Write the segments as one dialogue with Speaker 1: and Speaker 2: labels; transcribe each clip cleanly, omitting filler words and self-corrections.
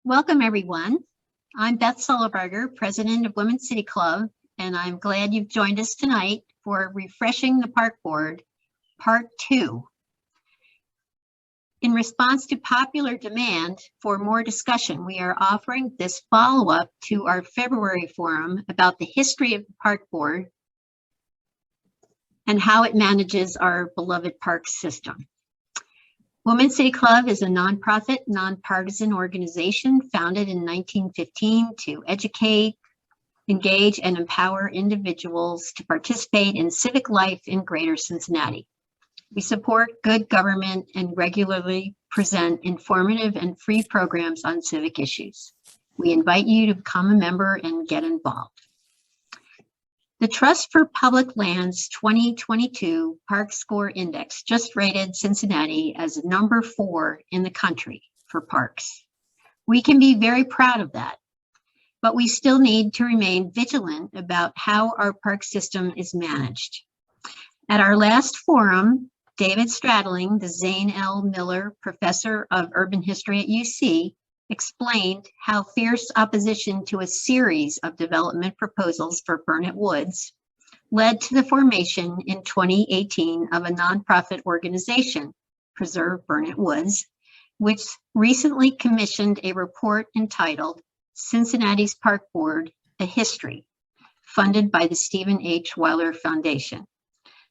Speaker 1: Welcome, everyone. I'm Beth Sulliberger, President of Women's City Club, and I'm glad you've joined us tonight for Refreshing the Park Board, Part 2. In response to popular demand for more discussion, we are offering this follow-up to our February forum about the history of the Park Board and how it manages our beloved park system. Women's City Club is a nonprofit, nonpartisan organization founded in 1915 to educate, engage, and empower individuals to participate in civic life in Greater Cincinnati. We support good government and regularly present informative and free programs on civic issues. We invite you to become a member and get involved. The Trust for Public Lands 2022 Park Score Index just rated Cincinnati as number 4 in the country for parks. We can be very proud of that, but we still need to remain vigilant about how our park system is managed. At our last forum, David Stradling, the Zane L. Miller Professor of Urban History at UC, explained how fierce opposition to a series of development proposals for Burnet Woods led to the formation in 2018 of a nonprofit organization, Preserve Burnet Woods, which recently commissioned a report entitled Cincinnati's Park Board, A History, funded by the Stephen H. Weiler Foundation.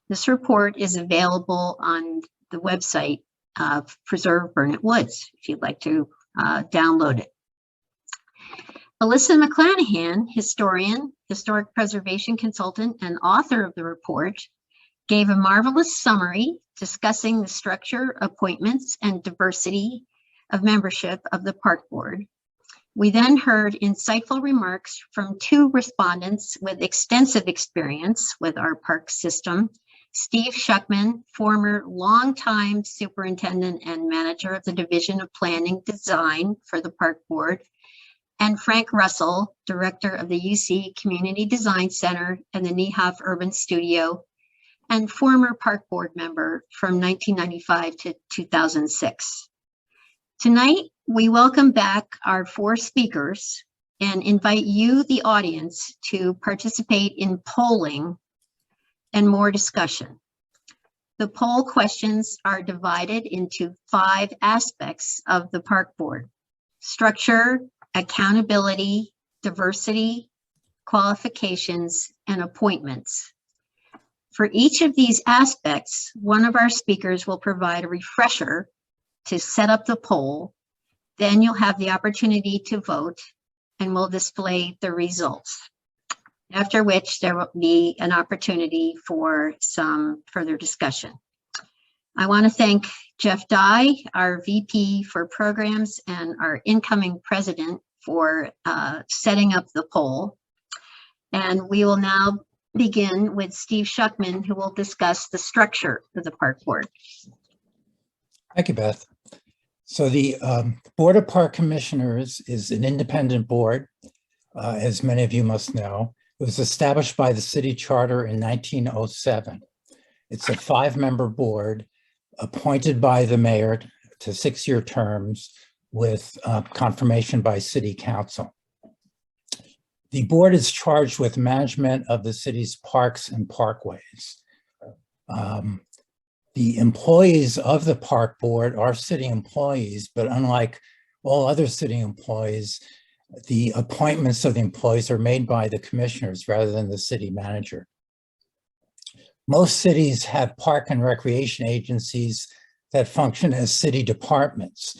Speaker 1: This report is available on the website of Preserve Burnet Woods, if you'd like to download it. Alyssa McClanahan, historian, historic preservation consultant, and author of the report, gave a marvelous summary discussing the structure, appointments, and diversity of membership of the Park Board. We then heard insightful remarks from 2 respondents with extensive experience with our park system, Steve Schuckman, former longtime superintendent and manager of the Division of Planning Design for the Park Board, and Frank Russell, director of the UC Community Design Center and the Niehoff Urban Studio, and former Park Board member from 1995 to 2006. Tonight, we welcome back our 4 speakers and invite you, the audience, to participate in polling and more discussion. The poll questions are divided into 5 aspects of the Park Board: structure, accountability, diversity, qualifications, and appointments. For each of these aspects, one of our speakers will provide a refresher to set up the poll. Then you'll have the opportunity to vote, and we'll display the results. After which there will be an opportunity for some further discussion. I want to thank Jeff Dye, our VP for programs, and our incoming president for setting up the poll. And we will now begin with Steve Schuckman, who will discuss the structure of the Park Board.
Speaker 2: Thank you, Beth. So the Board of Park Commissioners is an independent board, as many of you must know. It was established by the city charter in 1907. It's a 5-member board appointed by the mayor to 6-year terms with confirmation by city council. The board is charged with management of the city's parks and parkways. The employees of the park board are city employees, but unlike all other city employees, the appointments of the employees are made by the commissioners rather than the city manager. Most cities have park and recreation agencies that function as city departments.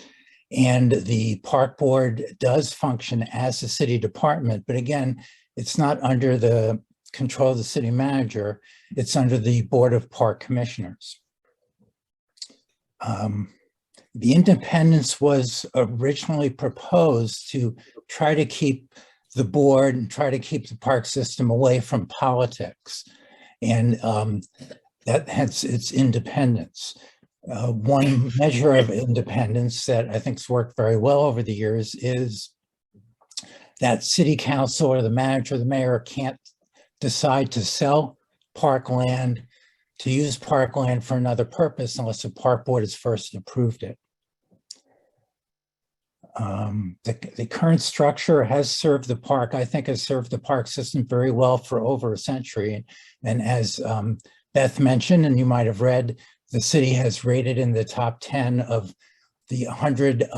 Speaker 2: And the park board does function as a city department, but again, it's not under the control of the city manager, it's under the Board of Park Commissioners. The independence was originally proposed to try to keep the board and try to keep the park system away from politics. And that has its independence. One measure of independence that I think has worked very well over the years is that city council or the manager or the mayor can't decide to sell parkland, to use parkland for another purpose unless the park board has first approved it. The current structure has served the park, I think has served the park system very well for over a century. And as Beth mentioned, and you might have read, the city has rated in the top 10 of the 100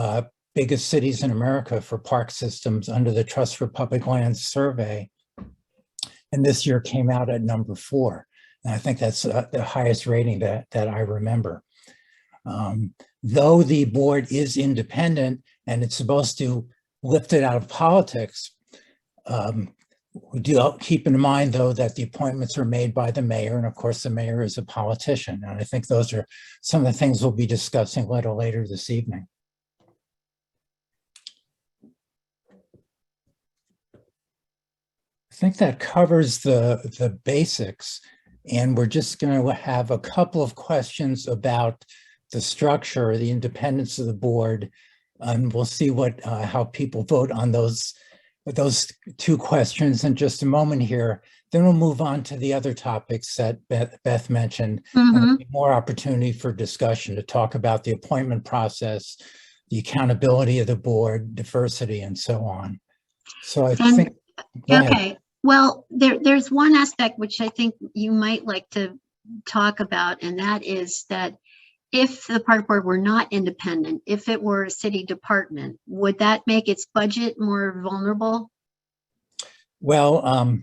Speaker 2: biggest cities in America for park systems under the Trust for Public Lands survey. And this year came out at number 4. And I think that's the highest rating that I remember. Though the board is independent and it's supposed to lift it out of politics, we do keep in mind, though, that the appointments are made by the mayor, and of course the mayor is a politician. And I think those are some of the things we'll be discussing a little later this evening. I think that covers the basics, and we're just going to have a couple of questions about the structure, the independence of the board, and we'll see how people vote on those 2 questions in just a moment here. Then we'll move on to the other topics that Beth mentioned, and there'll be more opportunity for discussion to talk about the appointment process, the accountability of the board, diversity, and so on. So I think,
Speaker 1: okay. Well, there's one aspect which I think you might like to talk about, and that is that if the park board were not independent, if it were a city department, would that make its budget more vulnerable?
Speaker 2: Well,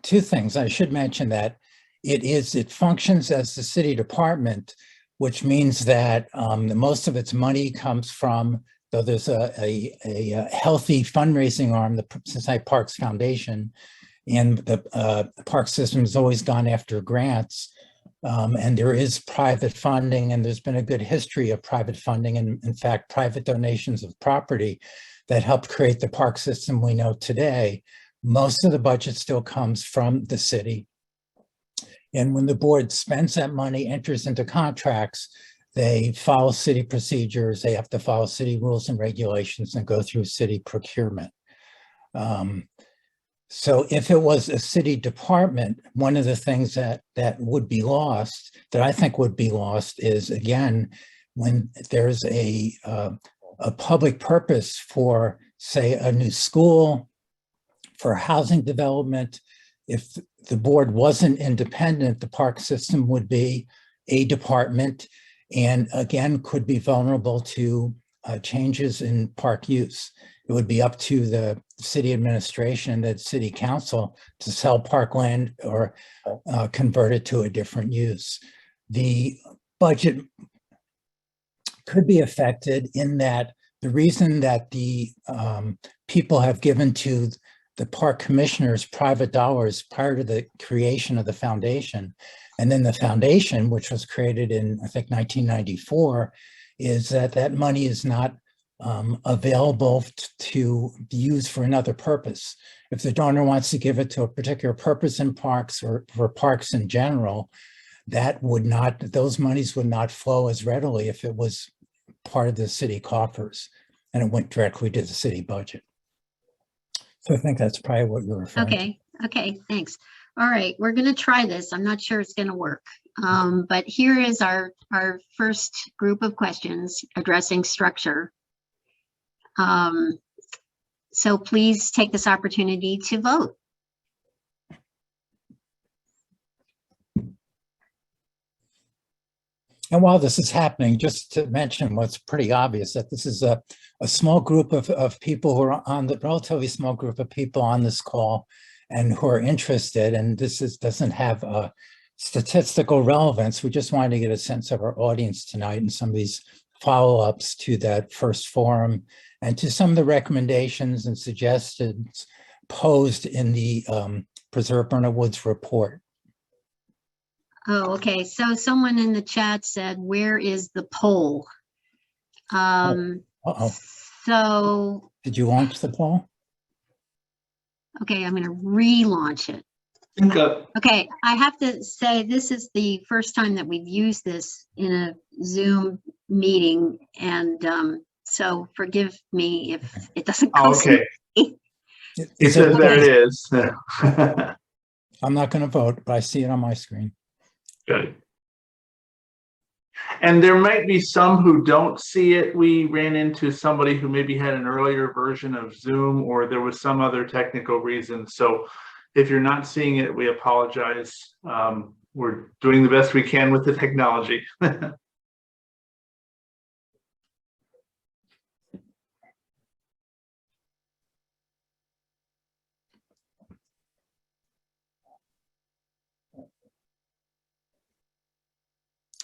Speaker 2: 2 things. I should mention that it functions as the city department, which means that most of its money comes from, though there's a healthy fundraising arm, the Cincinnati Parks Foundation, and the park system has always gone after grants. And there is private funding, and there's been a good history of private funding, and in fact, private donations of property that helped create the park system we know today. Most of the budget still comes from the city. And when the board spends that money, enters into contracts, they follow city procedures, they have to follow city rules and regulations and go through city procurement. So if it was a city department, one of the things that would be lost, that I think would be lost, is, again, when there's a public purpose for, say, a new school, for housing development. If the board wasn't independent, the park system would be a department, and again, could be vulnerable to changes in park use. It would be up to the city administration, the city council, to sell parkland or convert it to a different use. The budget could be affected in that the reason that the people have given to the park commissioners private dollars prior to the creation of the foundation, and then the foundation, which was created in, I think, 1994, is that money is not available to be used for another purpose. If the donor wants to give it to a particular purpose in parks or for parks in general, those monies would not flow as readily if it was part of the city coffers and it went directly to the city budget. So I think that's probably what you're referring to.
Speaker 1: Okay, thanks. All right, we're going to try this. I'm not sure it's going to work. But here is our first group of questions addressing structure. So please take this opportunity to vote.
Speaker 2: And while this is happening, just to mention what's pretty obvious, that this is a small group of people who are on the relatively small group of people on this call and who are interested, and this doesn't have a statistical relevance. We just wanted to get a sense of our audience tonight and some of these follow-ups to that first forum and to some of the recommendations and suggestions posed in the Preserve Burnett Woods report.
Speaker 1: Oh, okay. So someone in the chat said, where is the poll? So.
Speaker 2: Did you launch the poll?
Speaker 1: Okay, I'm going to relaunch it. Okay, I have to say this is the first time that we've used this in a Zoom meeting, and so forgive me if it doesn't come.
Speaker 3: Okay. It says there it is.
Speaker 2: I'm not going to vote, but I see it on my screen.
Speaker 3: Good. And there might be some who don't see it. We ran into somebody who maybe had an earlier version of Zoom, or there was some other technical reason. So if you're not seeing it, we apologize. We're doing the best we can with the technology.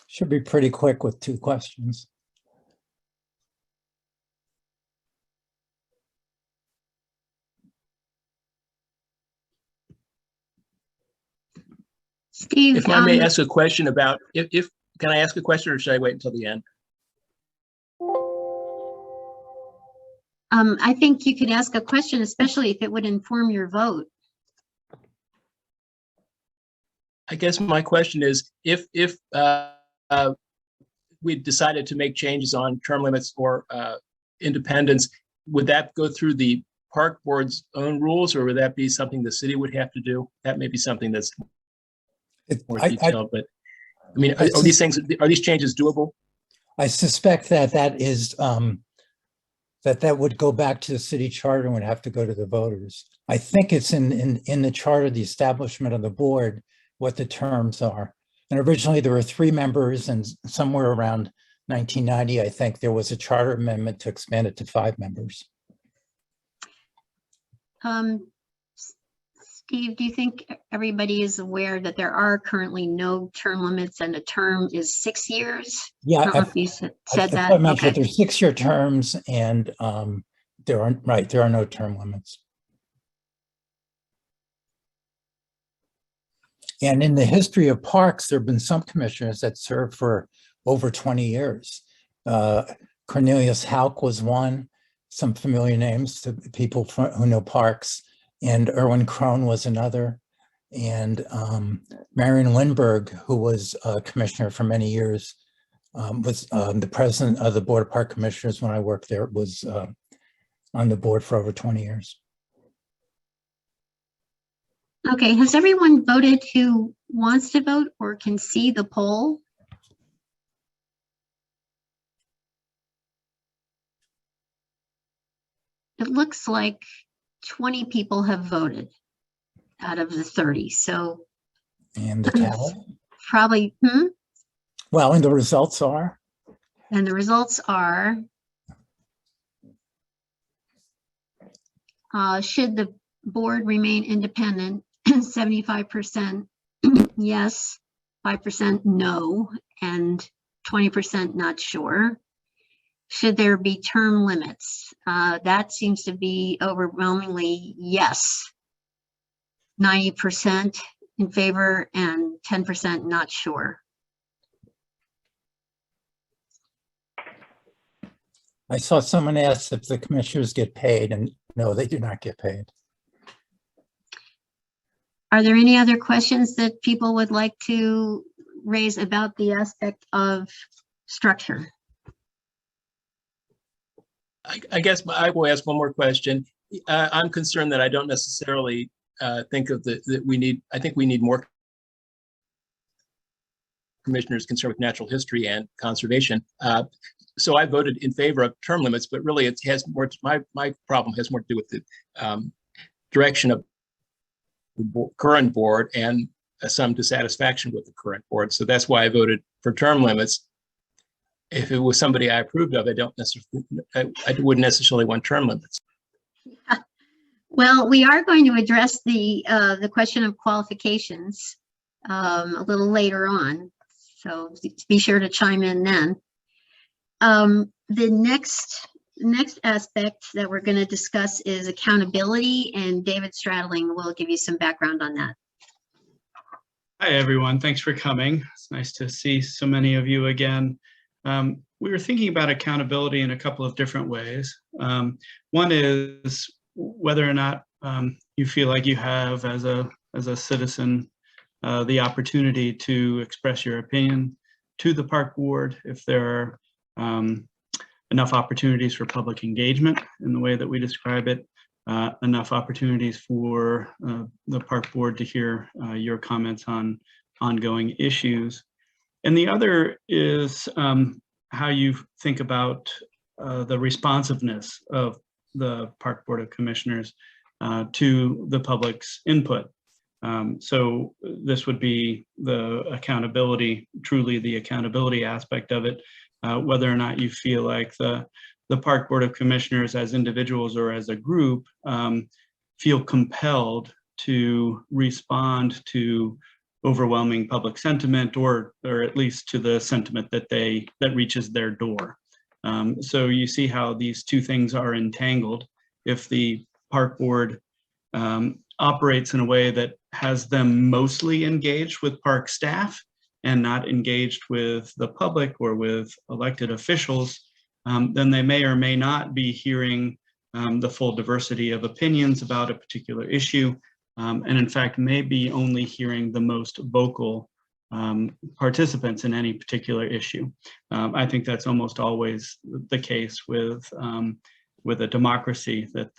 Speaker 2: Should be pretty quick with 2 questions.
Speaker 1: Steve,
Speaker 4: If I may ask a question about, can I ask a question or should I wait until the end?
Speaker 1: I think you could ask a question, especially if it would inform your vote.
Speaker 4: I guess my question is, if we decided to make changes on term limits or independence, would that go through the park board's own rules, or would that be something the city would have to do? That may be something that's more detailed, but I mean, are these changes doable?
Speaker 2: I suspect that that is that would go back to the city charter and would have to go to the voters. I think it's in the charter, the establishment of the board, what the terms are. And originally there were 3 members, and somewhere around 1990, I think there was a charter amendment to expand it to 5 members.
Speaker 1: Steve, do you think everybody is aware that there are currently no term limits and a term is 6 years?
Speaker 2: Yeah,
Speaker 1: I don't know if you said that.
Speaker 2: I mentioned
Speaker 1: Okay.
Speaker 2: there's 6-year terms, and there are no term limits. And in the history of parks, there have been some commissioners that served for over 20 years. Cornelius Houck was one, some familiar names to people who know parks, and Erwin Krohn was another. And Marion Lindbergh, who was a commissioner for many years, was the president of the Board of Park Commissioners when I worked there, was on the board for over 20 years.
Speaker 1: Okay, has everyone voted who wants to vote or can see the poll? It looks like 20 people have voted out of the 30, so.
Speaker 2: And the tally?
Speaker 1: Probably,
Speaker 2: Well, and the results are?
Speaker 1: And the results are, should the board remain independent, 75% yes, 5% no, and 20% not sure. Should there be term limits? That seems to be overwhelmingly yes. 90% in favor and 10% not sure.
Speaker 2: I saw someone ask if the commissioners get paid, and no, they do not get paid.
Speaker 1: Are there any other questions that people would like to raise about the aspect of structure?
Speaker 4: I guess I will ask one more question. I'm concerned that I don't necessarily think that we need, I think we need more commissioners concerned with natural history and conservation. So I voted in favor of term limits, but really it has more, my problem has more to do with the direction of the current board and some dissatisfaction with the current board. So that's why I voted for term limits. If it was somebody I approved of, I wouldn't necessarily want term limits.
Speaker 1: Well, we are going to address the question of qualifications a little later on, so be sure to chime in then. The next aspect that we're going to discuss is accountability, and David Stradling will give you some background on that.
Speaker 5: Hi, everyone. Thanks for coming. It's nice to see so many of you again. We were thinking about accountability in a couple of different ways. One is whether or not you feel like you have, as a citizen, the opportunity to express your opinion to the park board, if there are enough opportunities for public engagement in the way that we describe it, enough opportunities for the park board to hear your comments on ongoing issues, And the other is how you think about the responsiveness of the Park Board of Commissioners to the public's input. So this would be the accountability, truly the accountability aspect of it, whether or not you feel like the Park Board of Commissioners as individuals or as a group feel compelled to respond to overwhelming public sentiment, or at least to the sentiment that reaches their door. So you see how these two things are entangled. If the Park Board operates in a way that has them mostly engaged with park staff and not engaged with the public or with elected officials, then they may or may not be hearing the full diversity of opinions about a particular issue, and in fact may be only hearing the most vocal participants in any particular issue. I think that's almost always the case with a democracy, that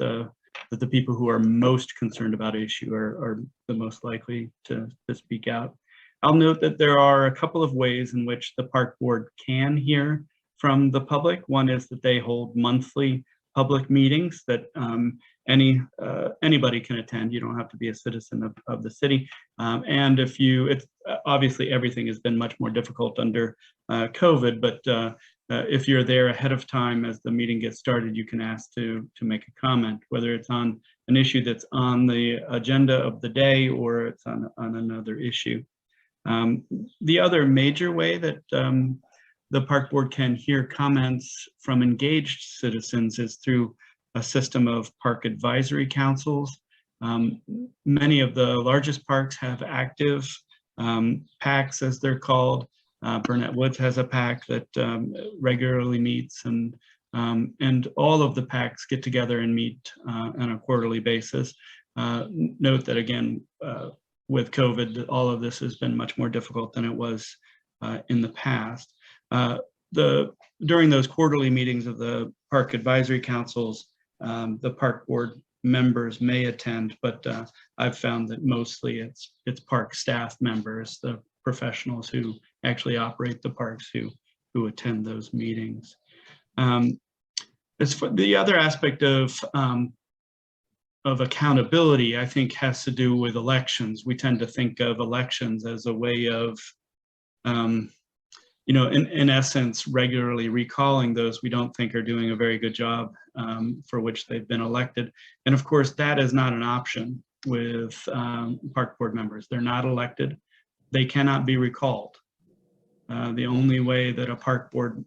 Speaker 5: the people who are most concerned about an issue are the most likely to speak out. I'll note that there are a couple of ways in which the Park Board can hear from the public. One is that they hold monthly public meetings that anybody can attend. You don't have to be a citizen of the city. And if it's obviously everything has been much more difficult under COVID, but if you're there ahead of time as the meeting gets started, you can ask to make a comment, whether it's on an issue that's on the agenda of the day or it's on another issue. The other major way that the Park Board can hear comments from engaged citizens is through a system of park advisory councils. Many of the largest parks have active PACs, as they're called. Burnett Woods has a PAC that regularly meets, and all of the PACs get together and meet on a quarterly basis. Note that again, with COVID, all of this has been much more difficult than it was in the past. During those quarterly meetings of the park advisory councils, the Park Board members may attend, but I've found that mostly it's park staff members, the professionals who actually operate the parks, who attend those meetings. As for the other aspect of accountability, I think has to do with elections. We tend to think of elections as a way of, in essence, regularly recalling those we don't think are doing a very good job for which they've been elected. And of course, that is not an option with Park Board members. They're not elected. They cannot be recalled. The only way that a Park Board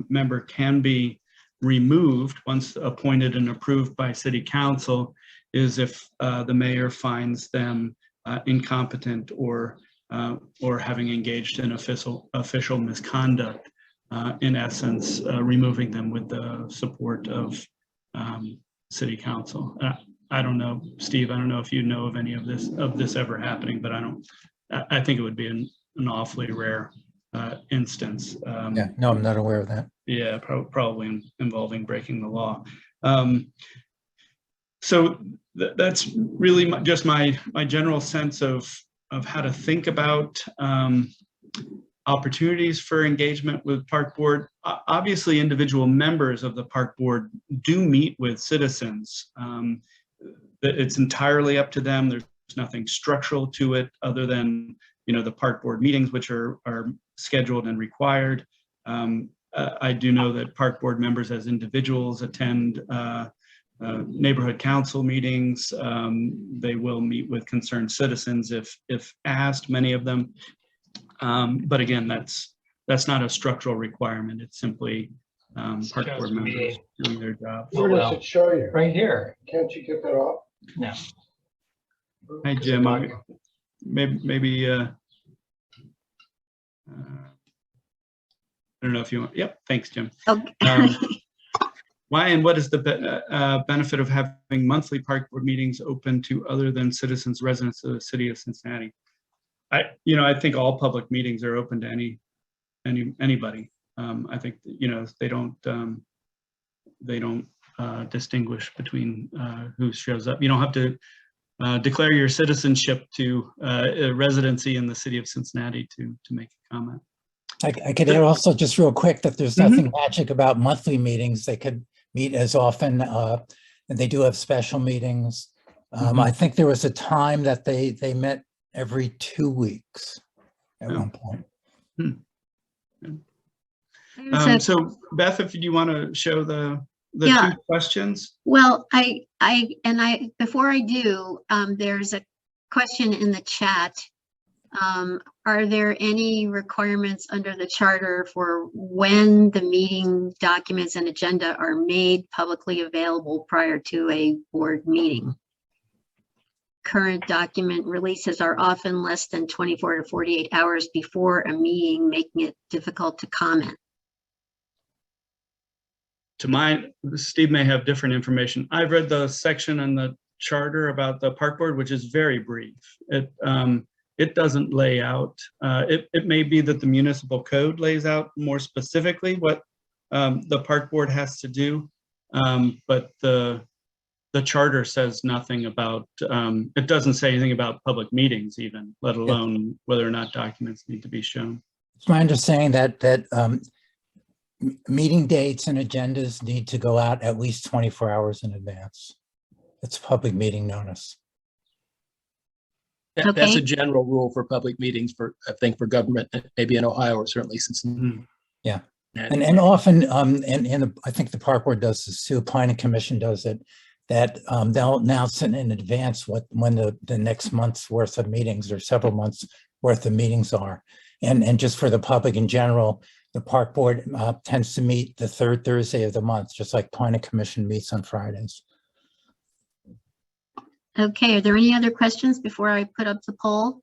Speaker 5: member can be removed once appointed and approved by City Council is if the mayor finds them incompetent or having engaged in official misconduct, in essence, removing them with the support of City Council. I don't know, Steve, I don't know if you know of any of this ever happening, but I think it would be an awfully rare instance.
Speaker 2: Yeah, no, I'm not aware of that.
Speaker 5: Yeah, probably involving breaking the law. So that's really just my general sense of how to think about opportunities for engagement with Park Board. Obviously, individual members of the Park Board do meet with citizens. It's entirely up to them. There's nothing structural to it other than the Park Board meetings, which are scheduled and required. I do know that Park Board members as individuals attend neighborhood council meetings. They will meet with concerned citizens if asked, many of them. But again, that's not a structural requirement. It's simply Park Board members doing their job.
Speaker 6: Where does it show you?
Speaker 7: Right here.
Speaker 6: Can't you get that off?
Speaker 7: No.
Speaker 5: Hi, Jim. Maybe I don't know if you want. Yep. Thanks, Jim.
Speaker 1: Okay.
Speaker 5: Why and what is the benefit of having monthly Park Board meetings open to other than citizens, residents of the city of Cincinnati? I think all public meetings are open to anybody. I think they don't distinguish between who shows up. You don't have to declare your citizenship to a residency in the city of Cincinnati to make a comment.
Speaker 2: I could add also just real quick that there's nothing magic about monthly meetings. They could meet as often, and they do have special meetings. I think there was a time that they met every 2 weeks at one point.
Speaker 5: So Beth, if you want to show the
Speaker 1: Yeah.
Speaker 5: 2 questions.
Speaker 1: Well, before I do, there's a question in the chat. Are there any requirements under the charter for when the meeting documents and agenda are made publicly available prior to a board meeting? Current document releases are often less than 24 to 48 hours before a meeting, making it difficult to comment.
Speaker 5: Steve may have different information. I've read the section in the charter about the park board, which is very brief. It doesn't lay out. It may be that the municipal code lays out more specifically what the park board has to do, but the charter says nothing about. It doesn't say anything about public meetings, even, let alone whether or not documents need to be shown.
Speaker 2: It's my understanding that meeting dates and agendas need to go out at least 24 hours in advance. It's public meeting notice.
Speaker 4: That's a general rule for public meetings I think for government, maybe in Ohio or certainly since.
Speaker 2: Yeah, and often, and I think the park board does this too, planning commission does it, that they'll announce in advance when the next month's worth of meetings or several months worth of meetings are. And just for the public in general, the park board tends to meet the 3rd Thursday of the month, just like planning commission meets on Fridays.
Speaker 1: Okay, are there any other questions before I put up the poll?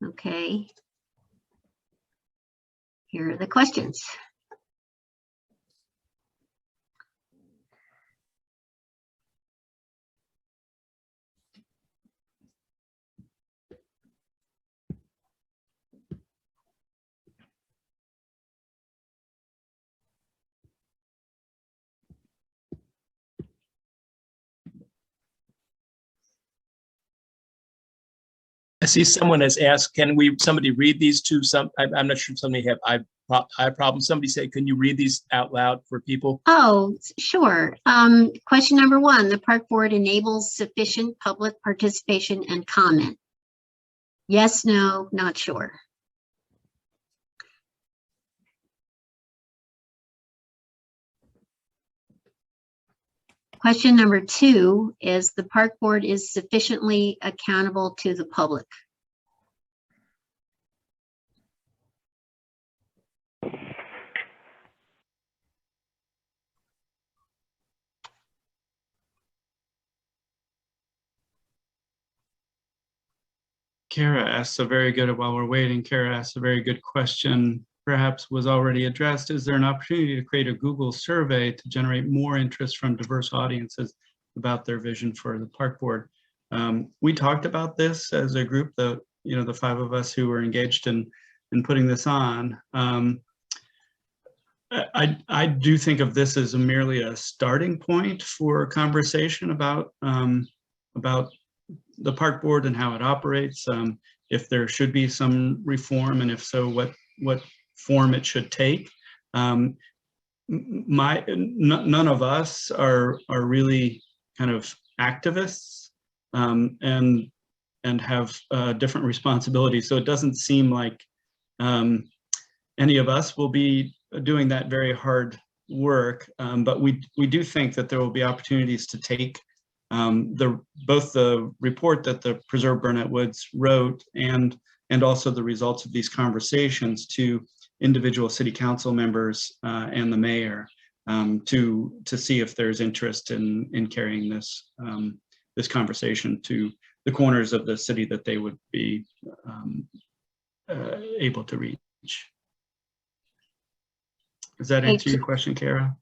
Speaker 1: Okay. Here are the questions.
Speaker 4: I see someone has asked, can somebody read these to I'm not sure if somebody have eye problems. Somebody say, can you read these out loud for people?
Speaker 1: Oh, sure. Question number 1, the park board enables sufficient public participation and comment. Yes, no, not sure. Question number 2 is the park board is sufficiently accountable to the public.
Speaker 5: Kara asks while we're waiting, Kara asks a very good question, perhaps was already addressed. Is there an opportunity to create a Google survey to generate more interest from diverse audiences about their vision for the park board? We talked about this as a group, the 5 of us who were engaged in putting this on. I do think of this as merely a starting point for a conversation about the park board and how it operates, if there should be some reform, and if so, what form it should take. None of us are really kind of activists and have different responsibilities. So it doesn't seem like any of us will be doing that very hard work, but we do think that there will be opportunities to take both the report that the Preserve Burnett Woods wrote and also the results of these conversations to individual city council members and the mayor to see if there's interest in carrying this this conversation to the corners of the city that they would be able to reach. Does that answer your question, Kara?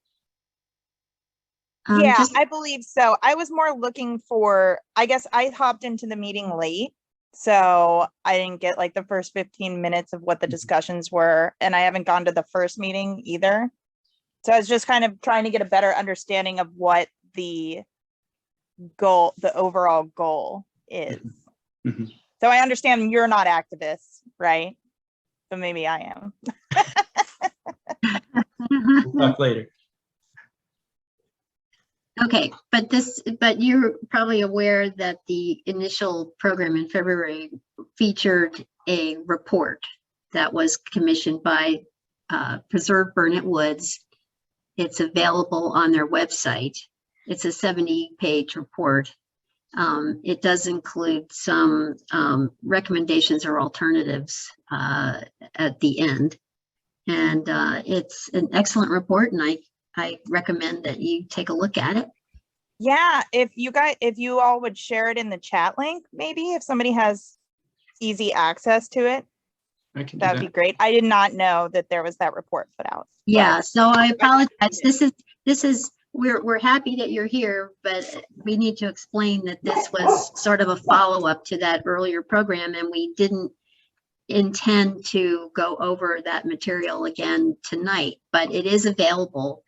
Speaker 7: Yeah, I believe so. I was more looking for, I guess I hopped into the meeting late, so I didn't get like the first 15 minutes of what the discussions were, and I haven't gone to the first meeting either. So I was just kind of trying to get a better understanding of what the goal, the overall goal is.
Speaker 5: Mhm.
Speaker 7: So I understand you're not activists, right? But maybe I am.
Speaker 5: We'll talk later.
Speaker 1: Okay, but you're probably aware that the initial program in February featured a report that was commissioned by Preserve Burnett Woods. It's available on their website. It's a 70-page report. It does include some recommendations or alternatives at the end. And it's an excellent report, and I recommend that you take a look at it.
Speaker 7: Yeah, if you all would share it in the chat link, maybe if somebody has easy access to it,
Speaker 5: I can do
Speaker 7: that'd
Speaker 5: that.
Speaker 7: be great. I did not know that there was that report put out.
Speaker 1: Yeah, so I apologize. This is we're happy that you're here, but we need to explain that this was sort of a follow-up to that earlier program, and we didn't intend to go over that material again tonight, but it is available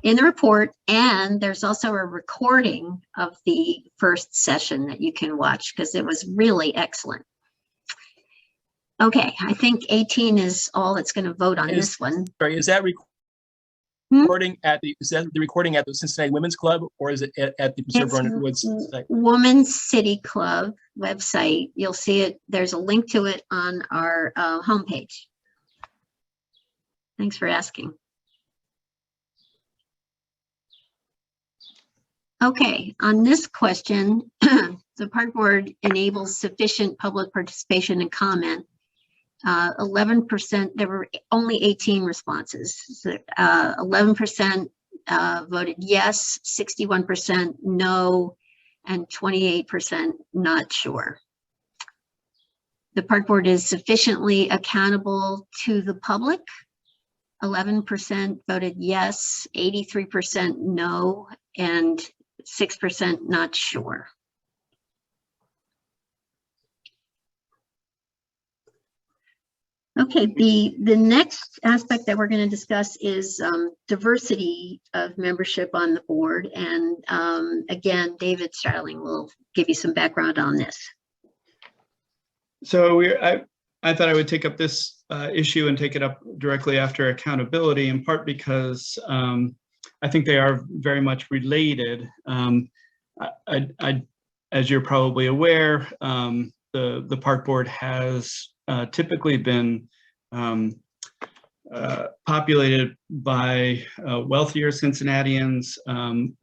Speaker 1: in the report, and there's also a recording of the first session that you can watch because it was really excellent. Okay, I think 18 is all that's going to vote on this one.
Speaker 4: Sorry, is that recording at the recording at the Cincinnati Women's Club, or is it at the Preserve
Speaker 1: It's
Speaker 4: Burnett Woods site?
Speaker 1: Women's City Club website. You'll see it. There's a link to it on our homepage. Thanks for asking. Okay, on this question, the Park Board enables sufficient public participation and comment. 11%, there were only 18 responses. So, 11% voted yes, 61% no, and 28% not sure. The Park Board is sufficiently accountable to the public. 11% voted yes, 83% no, and 6% not sure. Okay, the next aspect that we're going to discuss is diversity of membership on the board. And again, David Stradling will give you some background on this.
Speaker 5: So I thought I would take up this issue and take it up directly after accountability, in part because I think they are very much related. As you're probably aware, the Park Board has typically been populated by wealthier Cincinnatians,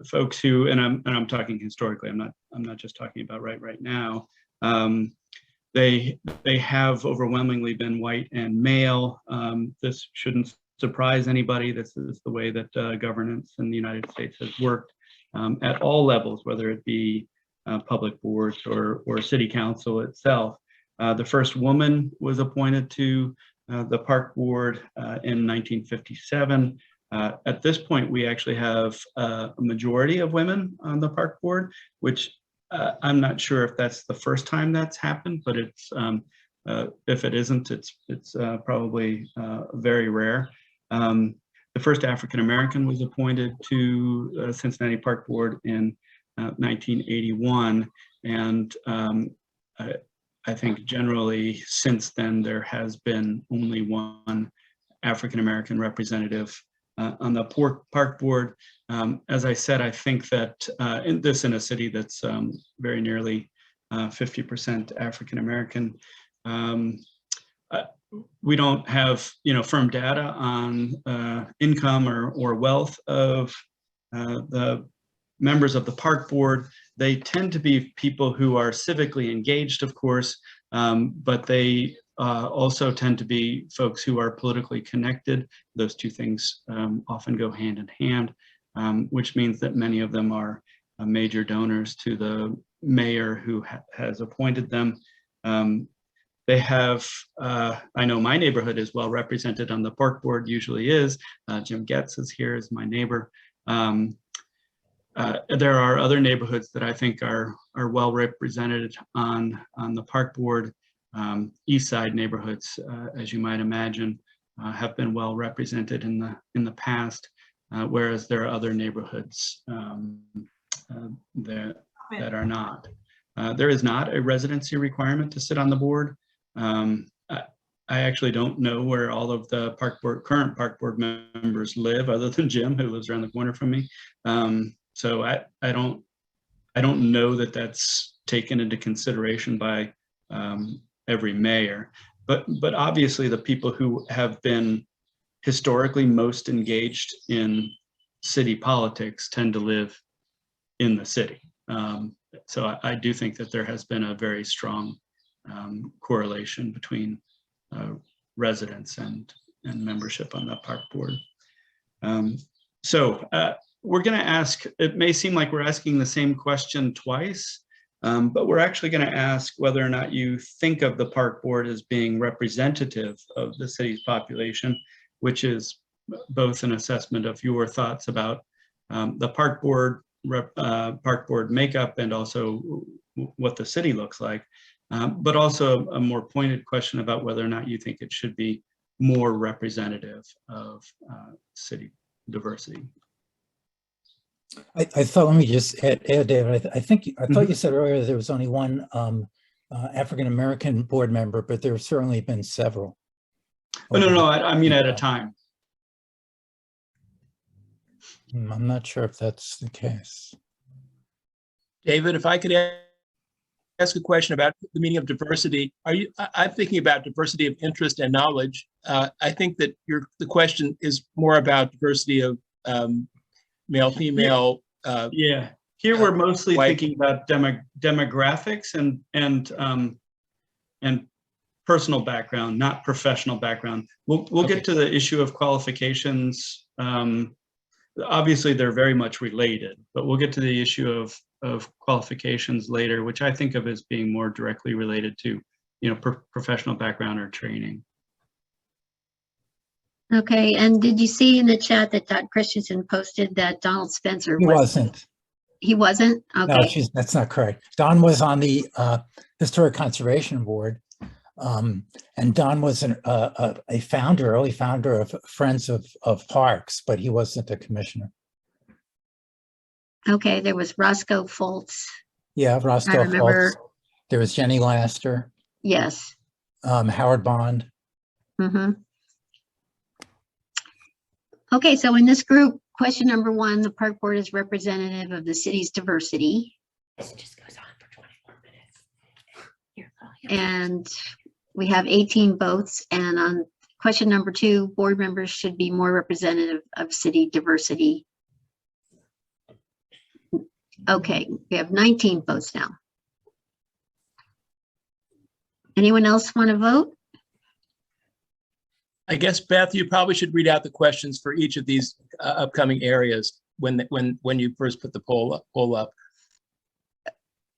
Speaker 5: folks who, and I'm talking historically. I'm not just talking about right now. They have overwhelmingly been white and male. This shouldn't surprise anybody. This is the way that governance in the United States has worked at all levels, whether it be public boards or city council itself. The first woman was appointed to the Park Board in 1957. At this point, we actually have a majority of women on the Park Board, which I'm not sure if that's the first time that's happened, but it's if it isn't, it's probably very rare. The first African American was appointed to Cincinnati Park Board in 1981, and I think generally since then there has been only one African American representative on the Park Board. As I said, I think that in a city that's very nearly 50% African American, we don't have firm data on income or wealth of the members of the Park Board. They tend to be people who are civically engaged, of course, but they also tend to be folks who are politically connected. Those two things often go hand in hand, which means that many of them are major donors to the mayor who has appointed them. They have, I know my neighborhood is well represented on the Park Board, usually is. Jim Getz is here as my neighbor. There are other neighborhoods that I think are well represented on the Park Board. East Side neighborhoods, as you might imagine, have been well represented in the past, whereas there are other neighborhoods that that are not. There is not a residency requirement to sit on the board. I actually don't know where all of the current park board members live, other than Jim, who lives around the corner from me. So I don't know that that's taken into consideration by every mayor. But obviously the people who have been historically most engaged in city politics tend to live in the city. So I do think that there has been a very strong correlation between residents and membership on the park board. So we're going to ask, it may seem like we're asking the same question twice, but we're actually going to ask whether or not you think of the park board as being representative of the city's population, which is both an assessment of your thoughts about the park board makeup and also what the city looks like, but also a more pointed question about whether or not you think it should be more representative of city diversity.
Speaker 2: I thought, let me just add, David, I thought you said earlier there was only one African-American board member, but there have certainly been several.
Speaker 5: Oh, no, I mean at a time.
Speaker 2: I'm not sure if that's the case.
Speaker 4: David, if I could ask a question about the meaning of diversity, I'm thinking about diversity of interest and knowledge. I think that the question is more about diversity of male, female.
Speaker 5: Yeah, here we're mostly
Speaker 4: white.
Speaker 5: thinking about demographics and personal background, not professional background. We'll get to the issue of qualifications. Obviously, they're very much related, but we'll get to the issue of qualifications later, which I think of as being more directly related to, professional background or training.
Speaker 1: Okay, and did you see in the chat that Dot Christensen posted that Donald Spencer
Speaker 2: He wasn't.
Speaker 1: He wasn't?
Speaker 2: No,
Speaker 1: Okay.
Speaker 2: that's not correct. Don was on the Historic Conservation Board. And Don was a early founder of Friends of Parks, but he wasn't a commissioner.
Speaker 1: Okay, there was Roscoe Foltz.
Speaker 2: Yeah,
Speaker 1: I
Speaker 2: Roscoe
Speaker 1: remember.
Speaker 2: Foltz. There was Jenny Laster,
Speaker 1: Yes.
Speaker 2: Howard Bond.
Speaker 1: Mm-hmm. Okay, so in this group, question number 1, the park board is representative of the city's diversity.
Speaker 8: This just goes on for 24 minutes. Here,
Speaker 1: And we have 18 votes. And on question number 2, board members should be more representative of city diversity. Okay, we have 19 votes now. Anyone else want to vote?
Speaker 4: I guess, Beth, you probably should read out the questions for each of these upcoming areas when you first put the poll up.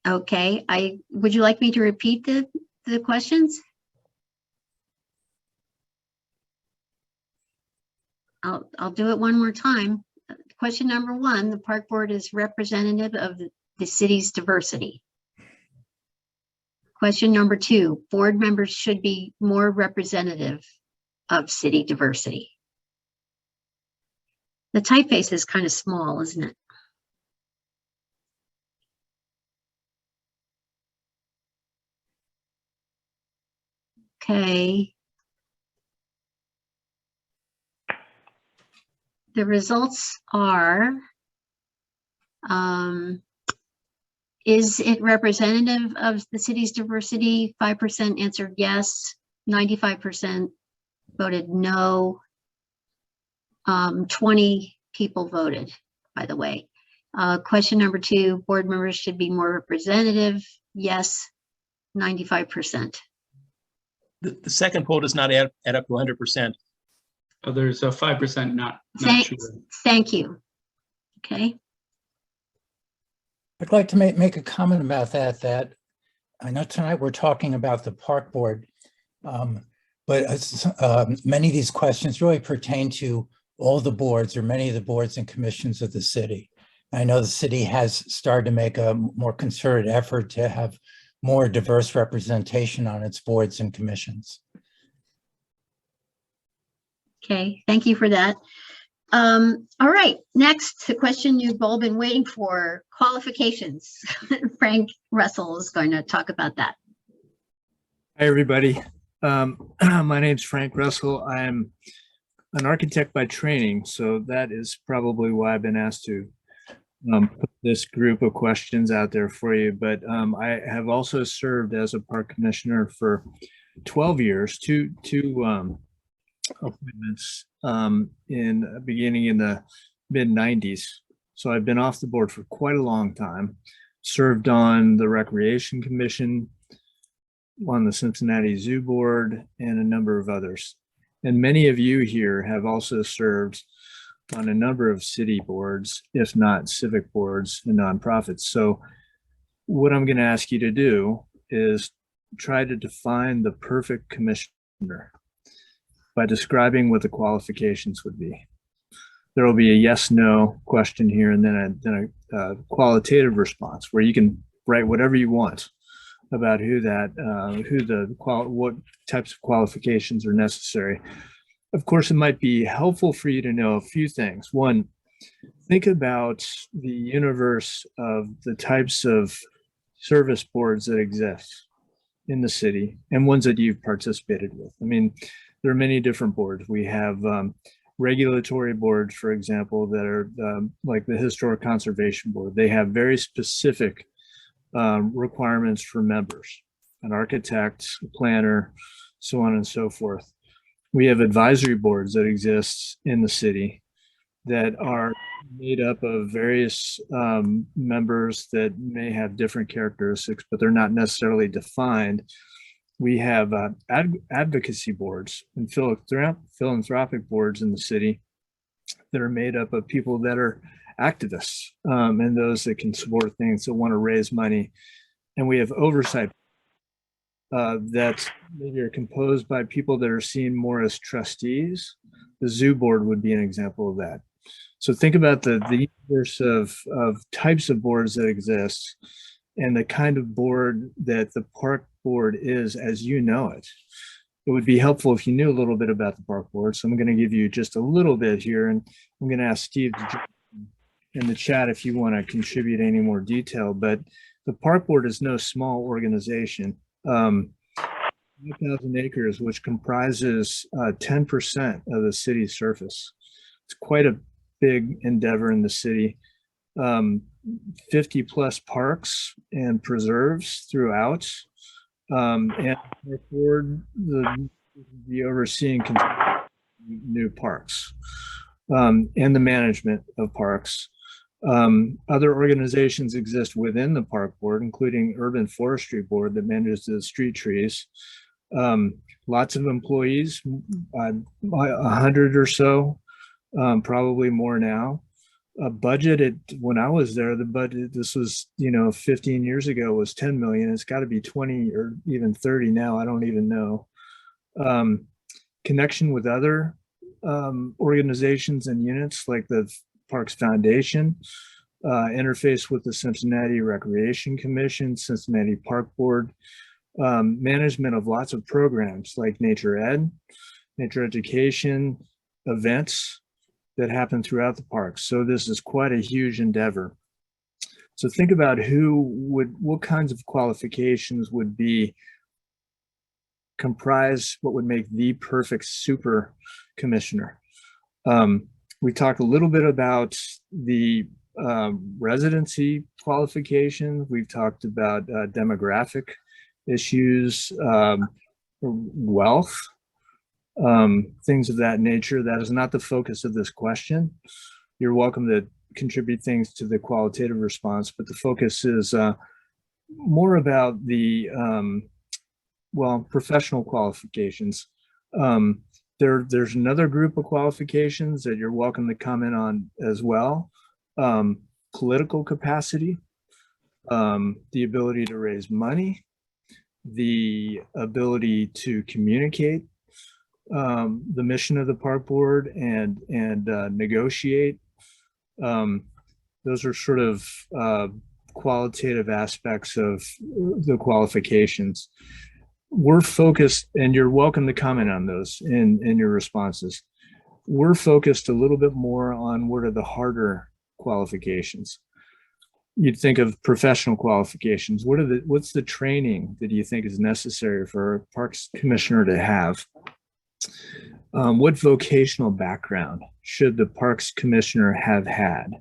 Speaker 1: Okay, would you like me to repeat the questions? I'll do it one more time. Question number 1, the park board is representative of the city's diversity. Question number 2, board members should be more representative of city diversity. The typeface is kind of small, isn't it? Okay. The results are, is it representative of the city's diversity? 5% answered yes, 95% voted no. 20 people voted, by the way. Question number 2, board members should be more representative. Yes, 95%.
Speaker 4: The second poll does not add up to 100%.
Speaker 5: Oh, there's a 5% not sure.
Speaker 1: Thank you. Okay.
Speaker 2: I'd like to make a comment about that I know tonight we're talking about the park board, but many of these questions really pertain to all the boards or many of the boards and commissions of the city. I know the city has started to make a more concerted effort to have more diverse representation on its boards and commissions.
Speaker 1: Okay, thank you for that. All right, next, the question you've all been waiting for, qualifications. Frank Russell is going to talk about that.
Speaker 9: Hi, everybody. My name's Frank Russell. I'm an architect by training, so that is probably why I've been asked to put this group of questions out there for you. But I have also served as a park commissioner for 12 years, two appointments beginning in the mid-90s. So I've been off the board for quite a long time, served on the Recreation Commission, on the Cincinnati Zoo Board, and a number of others. And many of you here have also served on a number of city boards, if not civic boards and nonprofits. So what I'm going to ask you to do is try to define the perfect commissioner by describing what the qualifications would be. There will be a yes/no question here, and then a qualitative response where you can write whatever you want about what types of qualifications are necessary. Of course, it might be helpful for you to know a few things. One, think about the universe of the types of service boards that exist in the city and ones that you've participated with. I mean, there are many different boards. We have regulatory boards, for example, that are like the Historic Conservation Board. They have very specific requirements for members, an architect, a planner, so on and so forth. We have advisory boards that exist in the city that are made up of various members that may have different characteristics, but they're not necessarily defined. We have advocacy boards and philanthropic boards in the city that are made up of people that are activists and those that can support things that want to raise money. And we have oversight that maybe are composed by people that are seen more as trustees. The zoo board would be an example of that. So think about the universe of types of boards that exist and the kind of board that the park board is as you know it. It would be helpful if you knew a little bit about the park board. So I'm going to give you just a little bit here, and I'm going to ask Steve to join in the chat if you want to contribute any more detail. But the park board is no small organization. 5,000 acres, which comprises 10% of the city's surface. It's quite a big endeavor in the city. 50 plus parks and preserves throughout. And the board will be overseeing new parks and the management of parks. Other organizations exist within the park board, including Urban Forestry Board that manages the street trees. Lots of employees, 100 or so, probably more now. Budget, when I was there, the budget, this was, 15 years ago, was 10 million. It's got to be 20 or even 30 now. I don't even know. Connection with other organizations and units like the Parks Foundation, interface with the Cincinnati Recreation Commission, Cincinnati Park Board, management of lots of programs like nature ed, nature education, events that happen throughout the parks. So this is quite a huge endeavor. So think about what kinds of qualifications would be comprise what would make the perfect super commissioner. We talked a little bit about the residency qualifications. We've talked about demographic issues, wealth, things of that nature. That is not the focus of this question. You're welcome to contribute things to the qualitative response, but the focus is more about the, professional qualifications. There's another group of qualifications that you're welcome to comment on as well. Political capacity, the ability to raise money, the ability to communicate the mission of the park board and negotiate. Those are sort of qualitative aspects of the qualifications. We're focused, and you're welcome to comment on those in your responses. we're focused a little bit more on what are the harder qualifications. You'd think of professional qualifications. What's the training that you think is necessary for a parks commissioner to have? What vocational background should the parks commissioner have had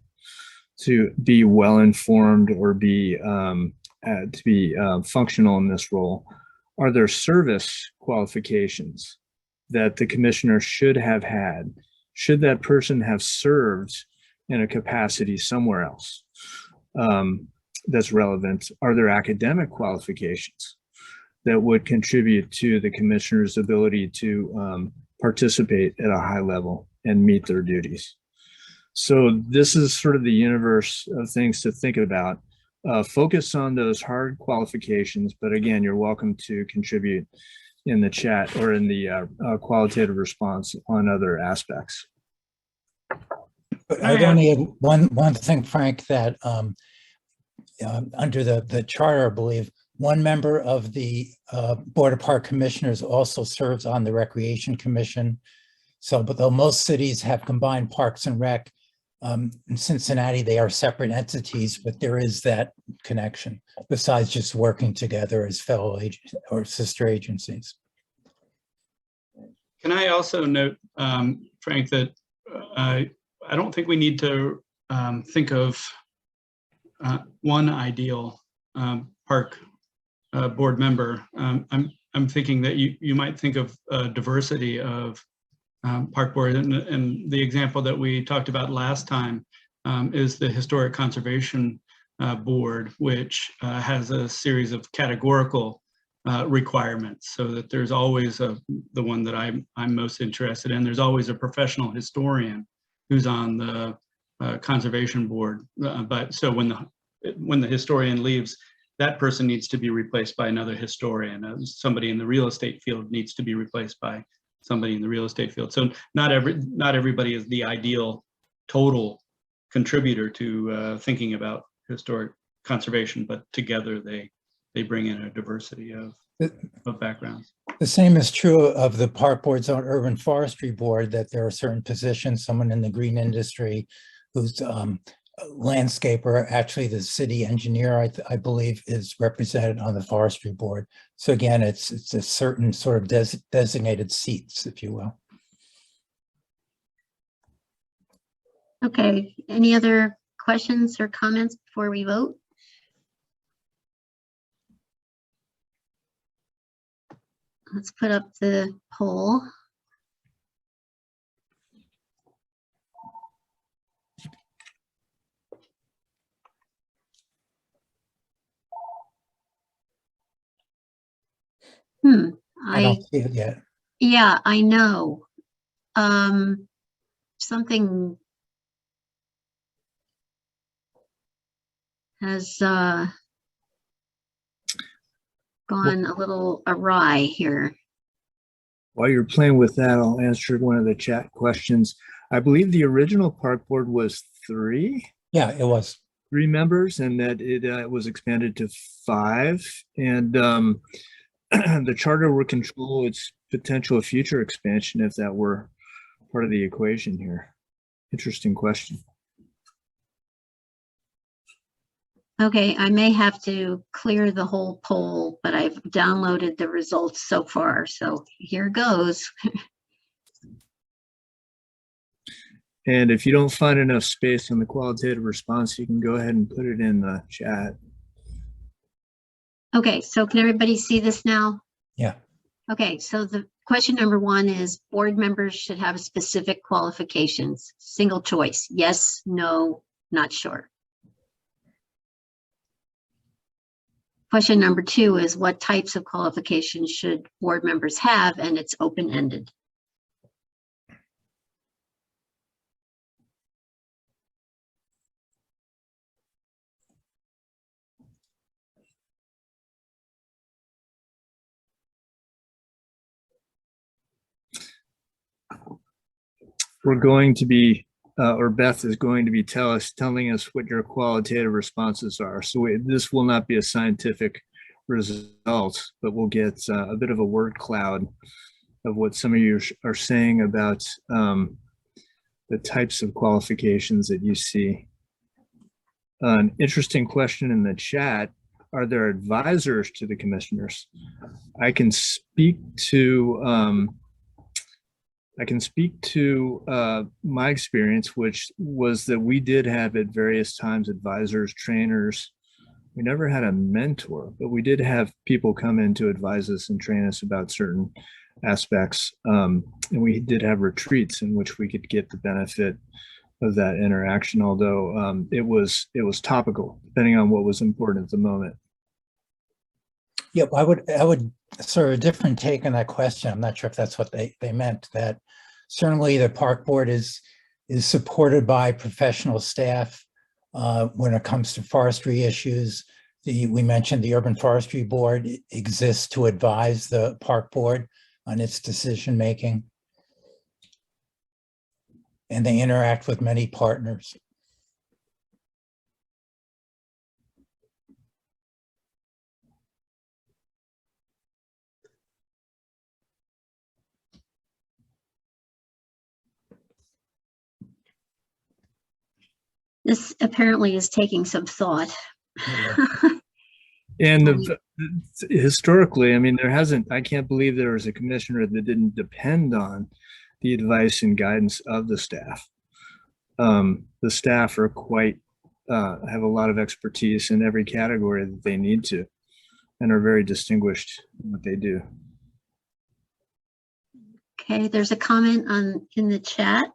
Speaker 9: to be well informed or be functional in this role? Are there service qualifications that the commissioner should have had? Should that person have served in a capacity somewhere else that's relevant? Are there academic qualifications that would contribute to the commissioner's ability to participate at a high level and meet their duties? So this is sort of the universe of things to think about. Focus on those hard qualifications, but again, you're welcome to contribute in the chat or in the qualitative response on other aspects.
Speaker 2: But I'd only add one thing, Frank, that under the charter, I believe, one member of the Board of Park Commissioners also serves on the Recreation Commission. So, but though most cities have combined Parks and Rec, in Cincinnati, they are separate entities, but there is that connection besides just working together as fellow agents or sister agencies.
Speaker 5: Can I also note, Frank, that I don't think we need to think of one ideal park board member. I'm thinking that you might think of diversity of park board, and the example that we talked about last time is the Historic Conservation Board, which has a series of categorical requirements, so that there's always the one that I'm most interested in. There's always a professional historian who's on the conservation board, but so when the historian leaves, that person needs to be replaced by another historian. Somebody in the real estate field needs to be replaced by somebody in the real estate field. So not everybody is the ideal total contributor to thinking about historic conservation, but together they bring in a diversity of backgrounds.
Speaker 2: The same is true of the Park Board's own Urban Forestry Board, that there are certain positions, someone in the green industry who's a landscaper, actually the city engineer, I believe, is represented on the forestry board. So again, it's a certain sort of designated seats, if you will.
Speaker 1: Okay, any other questions or comments before we vote? Let's put up the poll.
Speaker 2: I don't see it yet.
Speaker 1: Yeah, I know. Something has gone a little awry here.
Speaker 9: While you're playing with that, I'll answer one of the chat questions. I believe the original park board was 3.
Speaker 2: Yeah, it was
Speaker 9: 3 members, and that it was expanded to 5. And the charter will control its potential future expansion if that were part of the equation here. Interesting question.
Speaker 1: Okay, I may have to clear the whole poll, but I've downloaded the results so far. So here goes.
Speaker 9: And if you don't find enough space on the qualitative response, you can go ahead and put it in the chat.
Speaker 1: Okay, so can everybody see this now?
Speaker 2: Yeah.
Speaker 1: Okay, so the question number 1 is board members should have specific qualifications. Single choice, yes, no, not sure. Question number 2 is what types of qualifications should board members have, and it's open-ended.
Speaker 9: We're going to be, or Beth is going to be telling us what your qualitative responses are. So this will not be a scientific result, but we'll get a bit of a word cloud of what some of you are saying about the types of qualifications that you see. An interesting question in the chat: are there advisors to the commissioners? I can speak to my experience, which was that we did have at various times advisors, trainers. We never had a mentor, but we did have people come in to advise us and train us about certain aspects. And we did have retreats in which we could get the benefit of that interaction, although it was topical, depending on what was important at the moment.
Speaker 2: Yeah, I would sort of a different take on that question. I'm not sure if that's what they meant, that certainly the park board is supported by professional staff when it comes to forestry issues. We mentioned the Urban Forestry Board exists to advise the park board on its decision making. And they interact with many partners.
Speaker 1: This apparently is taking some thought.
Speaker 9: And historically, I mean, I can't believe there was a commissioner that didn't depend on the advice and guidance of the staff. The staff are have a lot of expertise in every category that they need to, and are very distinguished in what they do.
Speaker 1: Okay, there's a comment in the chat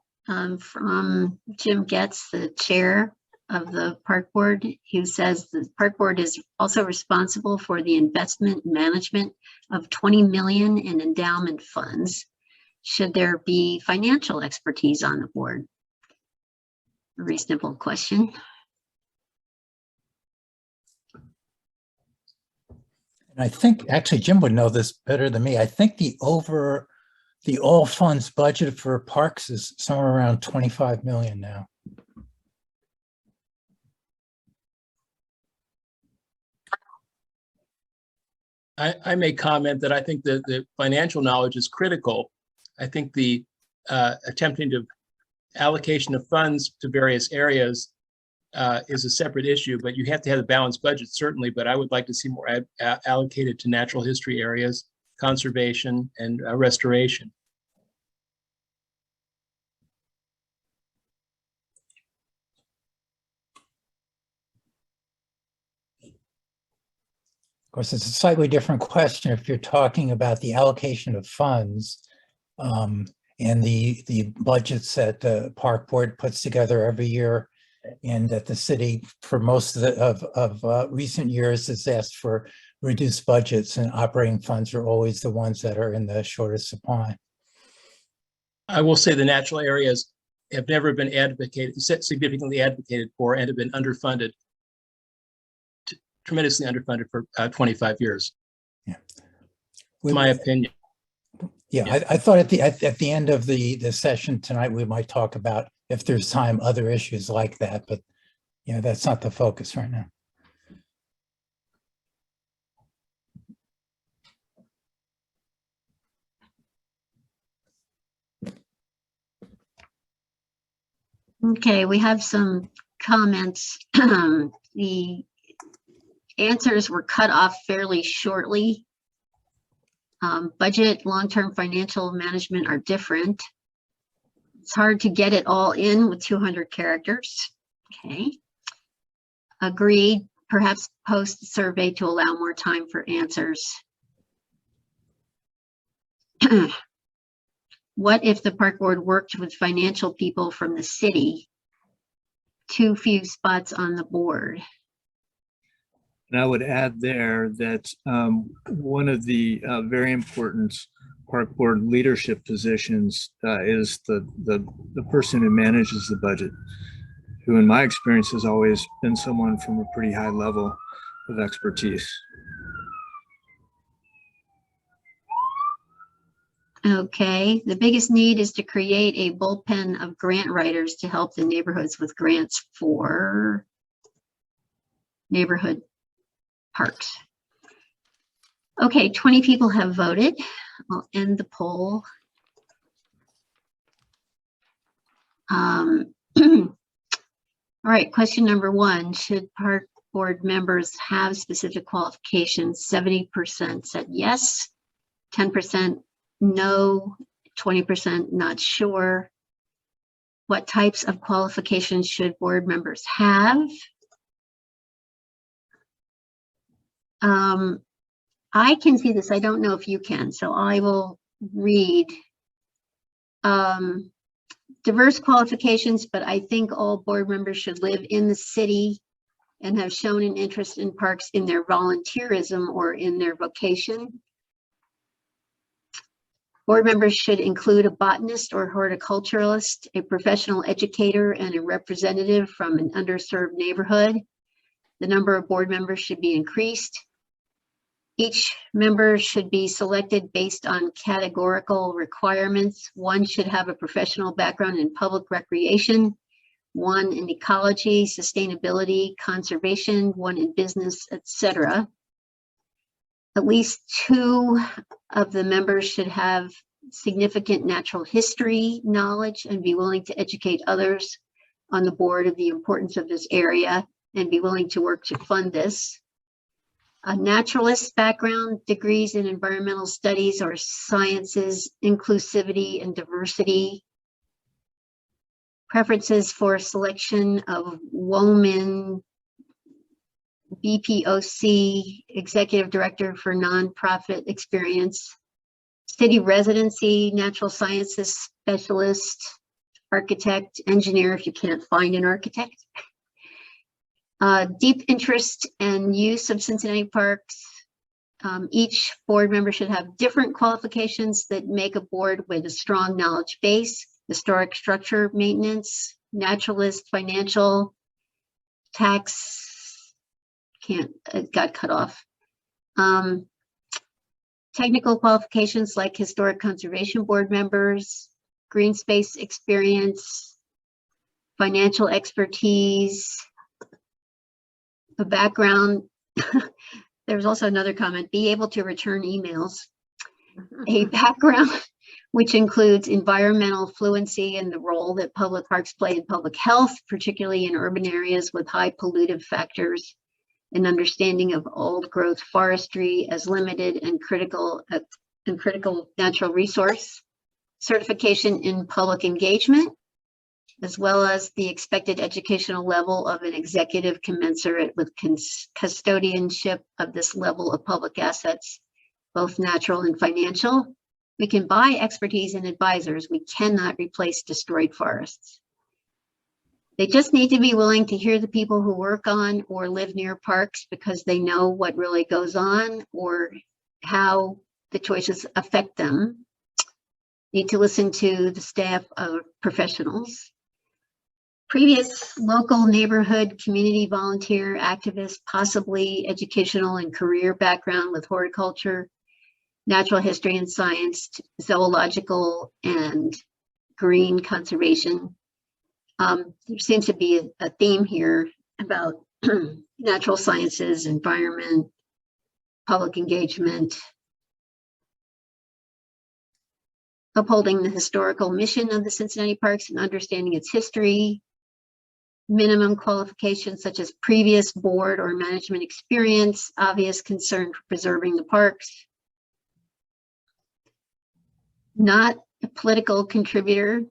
Speaker 1: from Jim Getz, the chair of the park board, who says the park board is also responsible for the investment management of 20 million in endowment funds. Should there be financial expertise on the board? A reasonable question.
Speaker 2: And I think actually Jim would know this better than me. I think the all funds budget for parks is somewhere around 25 million now.
Speaker 4: I may comment that I think that the financial knowledge is critical. I think the attempting to allocation of funds to various areas is a separate issue, but you have to have a balanced budget, certainly, but I would like to see more allocated to natural history areas, conservation, and restoration.
Speaker 2: Of course, it's a slightly different question if you're talking about the allocation of funds and the budgets that the park board puts together every year, and that the city, for most of recent years, has asked for reduced budgets, and operating funds are always the ones that are in the shortest supply.
Speaker 4: I will say the natural areas have never been significantly advocated for, and have been underfunded, tremendously underfunded for 25 years.
Speaker 2: Yeah,
Speaker 4: my opinion.
Speaker 2: Yeah, yeah. I thought at the end of the session tonight we might talk about, if there's time, other issues like that, but you know, that's not the focus right now.
Speaker 1: Okay, we have some comments. The answers were cut off fairly shortly. Budget, long-term financial management are different. It's hard to get it all in with 200 characters. Okay. Agreed. Perhaps post the survey to allow more time for answers. What if the park board worked with financial people from the city? Too few spots on the board.
Speaker 9: And I would add there that one of the very important park board leadership positions is the person who manages the budget, who in my experience has always been someone from a pretty high level of expertise.
Speaker 1: Okay, the biggest need is to create a bullpen of grant writers to help the neighborhoods with grants for neighborhood parks. Okay, 20 people have voted. I'll end the poll. All right, question number 1, should park board members have specific qualifications? 70% said yes, 10% no, 20% not sure. What types of qualifications should board members have? I can see this. I don't know if you can, so I will read. Diverse qualifications, but I think all board members should live in the city and have shown an interest in parks in their volunteerism or in their vocation. Board members should include a botanist or horticulturalist, a professional educator, and a representative from an underserved neighborhood. The number of board members should be increased. Each member should be selected based on categorical requirements. 1 should have a professional background in public recreation, 1 in ecology, sustainability, conservation, 1 in business, etc. At least 2 of the members should have significant natural history knowledge and be willing to educate others on the board of the importance of this area and be willing to work to fund this. A naturalist background, degrees in environmental studies or sciences, inclusivity and diversity. Preferences for selection of women, BPOC, executive director for nonprofit experience, city residency, natural sciences specialist, architect, engineer if you can't find an architect. Deep interest and use of Cincinnati parks. Each board member should have different qualifications that make a board with a strong knowledge base, historic structure maintenance, naturalist, financial, tax, it got cut off. Technical qualifications like historic conservation board members, green space experience, financial expertise, a background. There's also another comment, be able to return emails. A background which includes environmental fluency and the role that public parks play in public health, particularly in urban areas with high pollutive factors, an understanding of old growth forestry as limited and critical natural resource, certification in public engagement, as well as the expected educational level of an executive commensurate with custodianship of this level of public assets, both natural and financial. We can buy expertise and advisors. We cannot replace destroyed forests. They just need to be willing to hear the people who work on or live near parks because they know what really goes on or how the choices affect them. Need to listen to the staff of professionals. Previous local neighborhood community volunteer activist, possibly educational and career background with horticulture, natural history and science, zoological and green conservation. There seems to be a theme here about natural sciences, environment, public engagement, upholding the historical mission of the Cincinnati Parks and understanding its history, minimum qualifications such as previous board or management experience, obvious concern for preserving the parks, not a political contributor.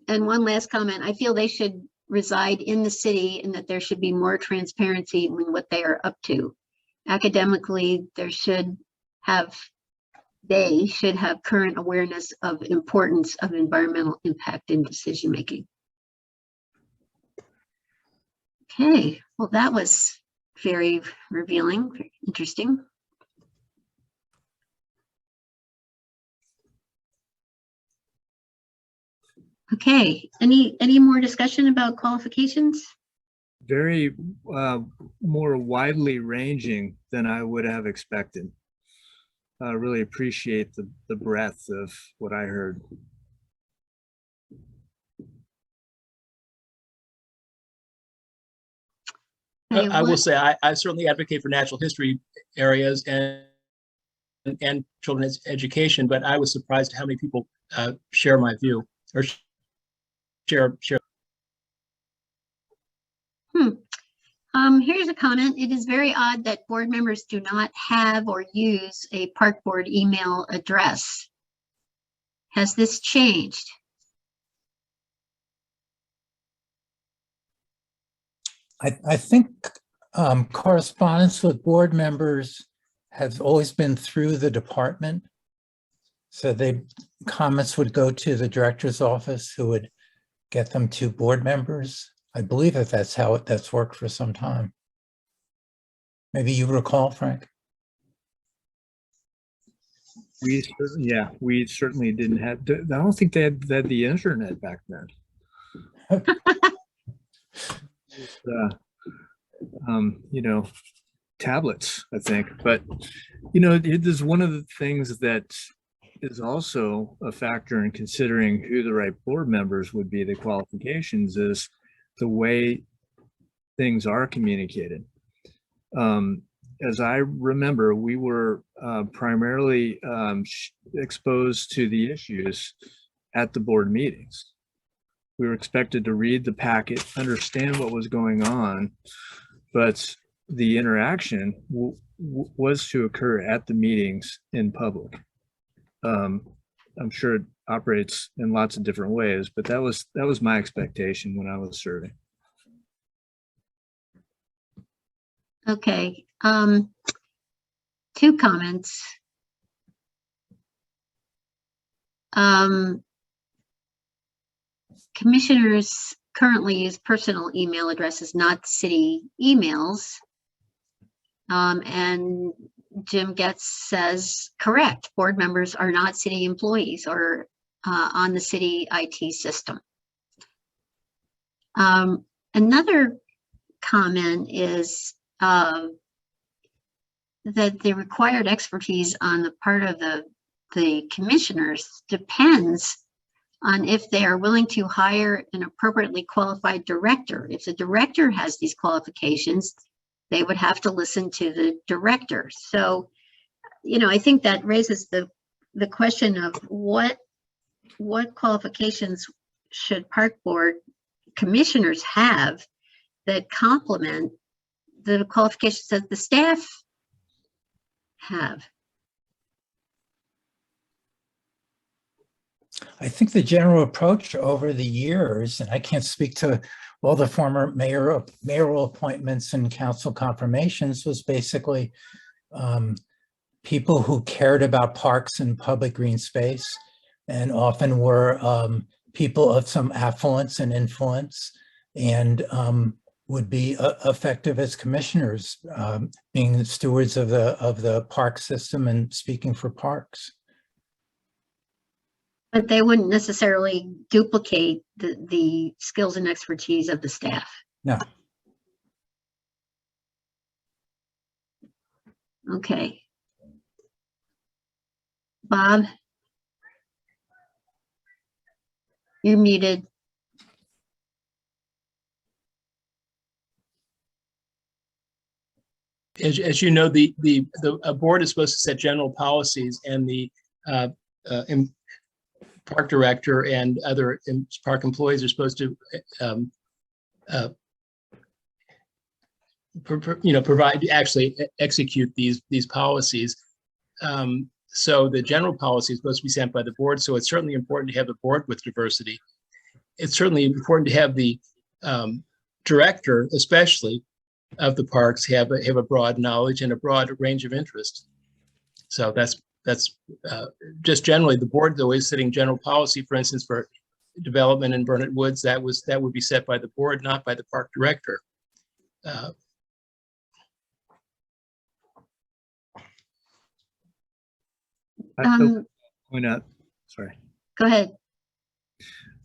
Speaker 1: And one last comment, I feel they should reside in the city and that there should be more transparency in what they are up to. Academically, they should have current awareness of importance of environmental impact in decision making. Okay, well, that was very revealing, very interesting. Okay, any more discussion about qualifications?
Speaker 9: Very more widely ranging than I would have expected. I really appreciate the breadth of what I heard.
Speaker 4: I will say I certainly advocate for natural history areas and children's education, but I was surprised how many people share my view or share.
Speaker 1: Here's a comment. It is very odd that board members do not have or use a park board email address. Has this changed?
Speaker 2: I think correspondence with board members has always been through the department. So comments would go to the director's office, who would get them to board members. I believe that that's how that's worked for some time. Maybe you recall, Frank?
Speaker 9: We certainly didn't have, I don't think they had the internet back then. You know, tablets, I think. But, you know, it is one of the things that is also a factor in considering who the right board members would be. The qualifications is the way things are communicated. As I remember, we were primarily exposed to the issues at the board meetings. We were expected to read the packet, understand what was going on, but the interaction was to occur at the meetings in public. I'm sure it operates in lots of different ways, but that was my expectation when I was serving.
Speaker 1: Okay, 2 comments. Commissioners currently use personal email addresses, not city emails. And Jim Getz says, correct, board members are not city employees or on the city IT system. Another comment is that the required expertise on the part of the commissioners depends on if they are willing to hire an appropriately qualified director. If the director has these qualifications, they would have to listen to the director. So, you know, I think that raises the question of what qualifications should park board commissioners have that complement the qualifications that the staff have.
Speaker 2: I think the general approach over the years, and I can't speak to all the former mayoral appointments and council confirmations, was basically people who cared about parks and public green space, and often were people of some affluence and influence, and would be effective as commissioners, being stewards of the park system and speaking for parks.
Speaker 1: But they wouldn't necessarily duplicate the skills and expertise of the staff.
Speaker 2: No.
Speaker 1: Okay. Bob? You're muted.
Speaker 4: As you know, the board is supposed to set general policies, and the park director and other park employees are supposed to execute these policies. So the general policy is supposed to be sent by the board. So it's certainly important to have a board with diversity. It's certainly important to have the director, especially of the parks, have a broad knowledge and a broad range of interests. So that's just generally the board, though, is setting general policy. For instance, for development in Burnett Woods, that would be set by the board, not by the park director.
Speaker 9: Point out, sorry.
Speaker 1: Go ahead.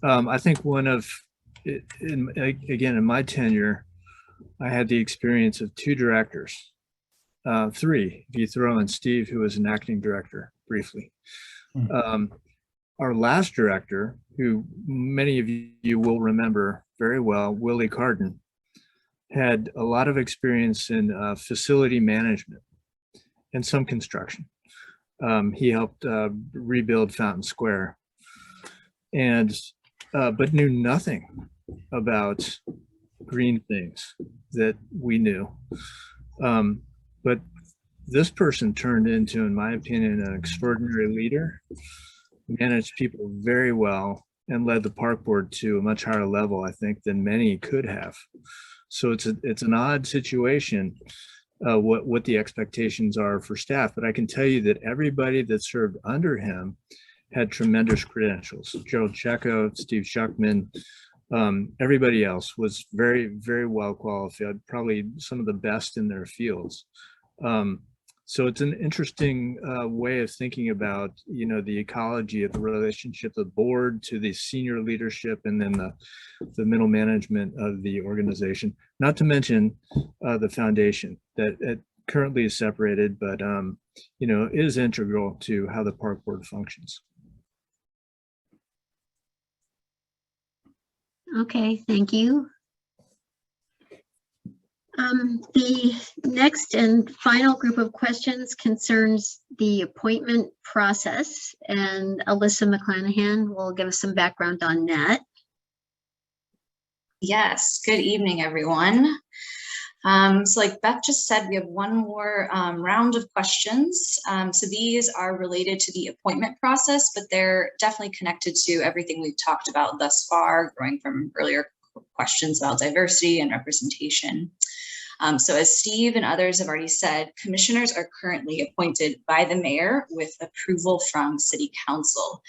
Speaker 9: I think one of, again, in my tenure, I had the experience of 2 directors, 3, if you throw in Steve, who was an acting director briefly. Our last director, who many of you will remember very well, Willie Carden, had a lot of experience in facility management and some construction. He helped rebuild Fountain Square. and but knew nothing about green things that we knew. But this person turned into, in my opinion, an extraordinary leader, managed people very well, and led the park board to a much higher level, I think, than many could have. So it's an odd situation, what the expectations are for staff. But I can tell you that everybody that served under him had tremendous credentials. Gerald Checo, Steve Schuckman, everybody else was very, very well qualified, probably some of the best in their fields. So it's an interesting way of thinking about, the ecology of the relationship of the board to the senior leadership and then the middle management of the organization, not to mention the foundation that currently is separated, but, is integral to how the park board functions.
Speaker 1: Okay, thank you. The next and final group of questions concerns the appointment process, and Alyssa McClanahan will give us some background on that.
Speaker 10: Yes, good evening, everyone. So like Beth just said, we have one more round of questions. So these are related to the appointment process, but they're definitely connected to everything we've talked about thus far, growing from earlier questions about diversity and representation. So as Steve and others have already said, commissioners are currently appointed by the mayor with approval from city council.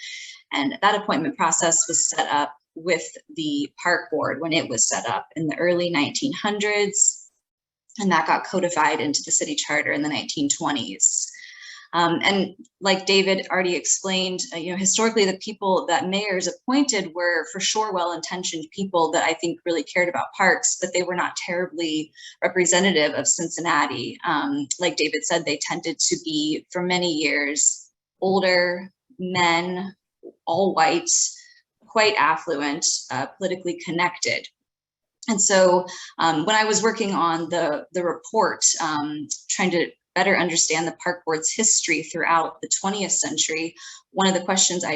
Speaker 10: And that appointment process was set up with the park board when it was set up in the early 1900s. And that got codified into the city charter in the 1920s. And like David already explained, historically, the people that mayors appointed were for sure well-intentioned people that I think really cared about parks, but they were not terribly representative of Cincinnati. Like David said, they tended to be, for many years, older men, all white, quite affluent, politically connected. And so when I was working on the report, trying to better understand the park board's history throughout the 20th century, one of the questions I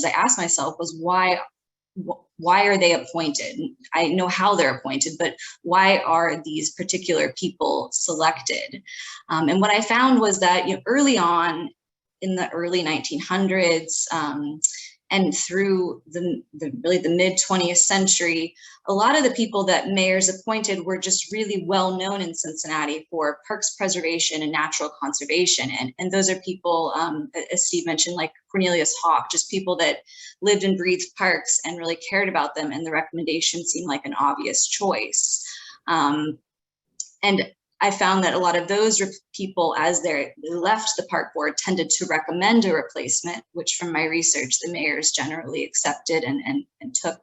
Speaker 10: asked myself was why are they appointed? I know how they're appointed, but why are these particular people selected? And what I found was that early on in the early 1900s, and through the mid 20th century, a lot of the people that mayors appointed were just really well known in Cincinnati for parks preservation and natural conservation. And those are people, as Steve mentioned, like Cornelius Hawk, just people that lived and breathed parks and really cared about them. And the recommendation seemed like an obvious choice. And I found that a lot of those people, as they left the park board, tended to recommend a replacement, which from my research, the mayors generally accepted and took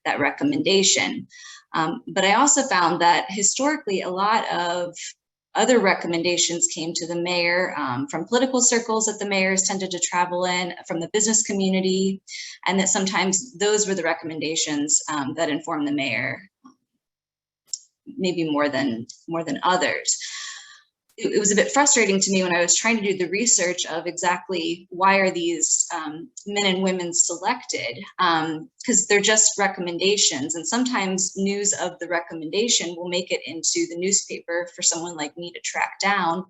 Speaker 10: that recommendation. But I also found that historically, a lot of other recommendations came to the mayor from political circles that the mayors tended to travel in, from the business community, and that sometimes those were the recommendations that informed the mayor. Maybe more than others. It was a bit frustrating to me when I was trying to do the research of exactly why are these men and women selected, because they're just recommendations, and sometimes news of the recommendation will make it into the newspaper for someone like me to track down,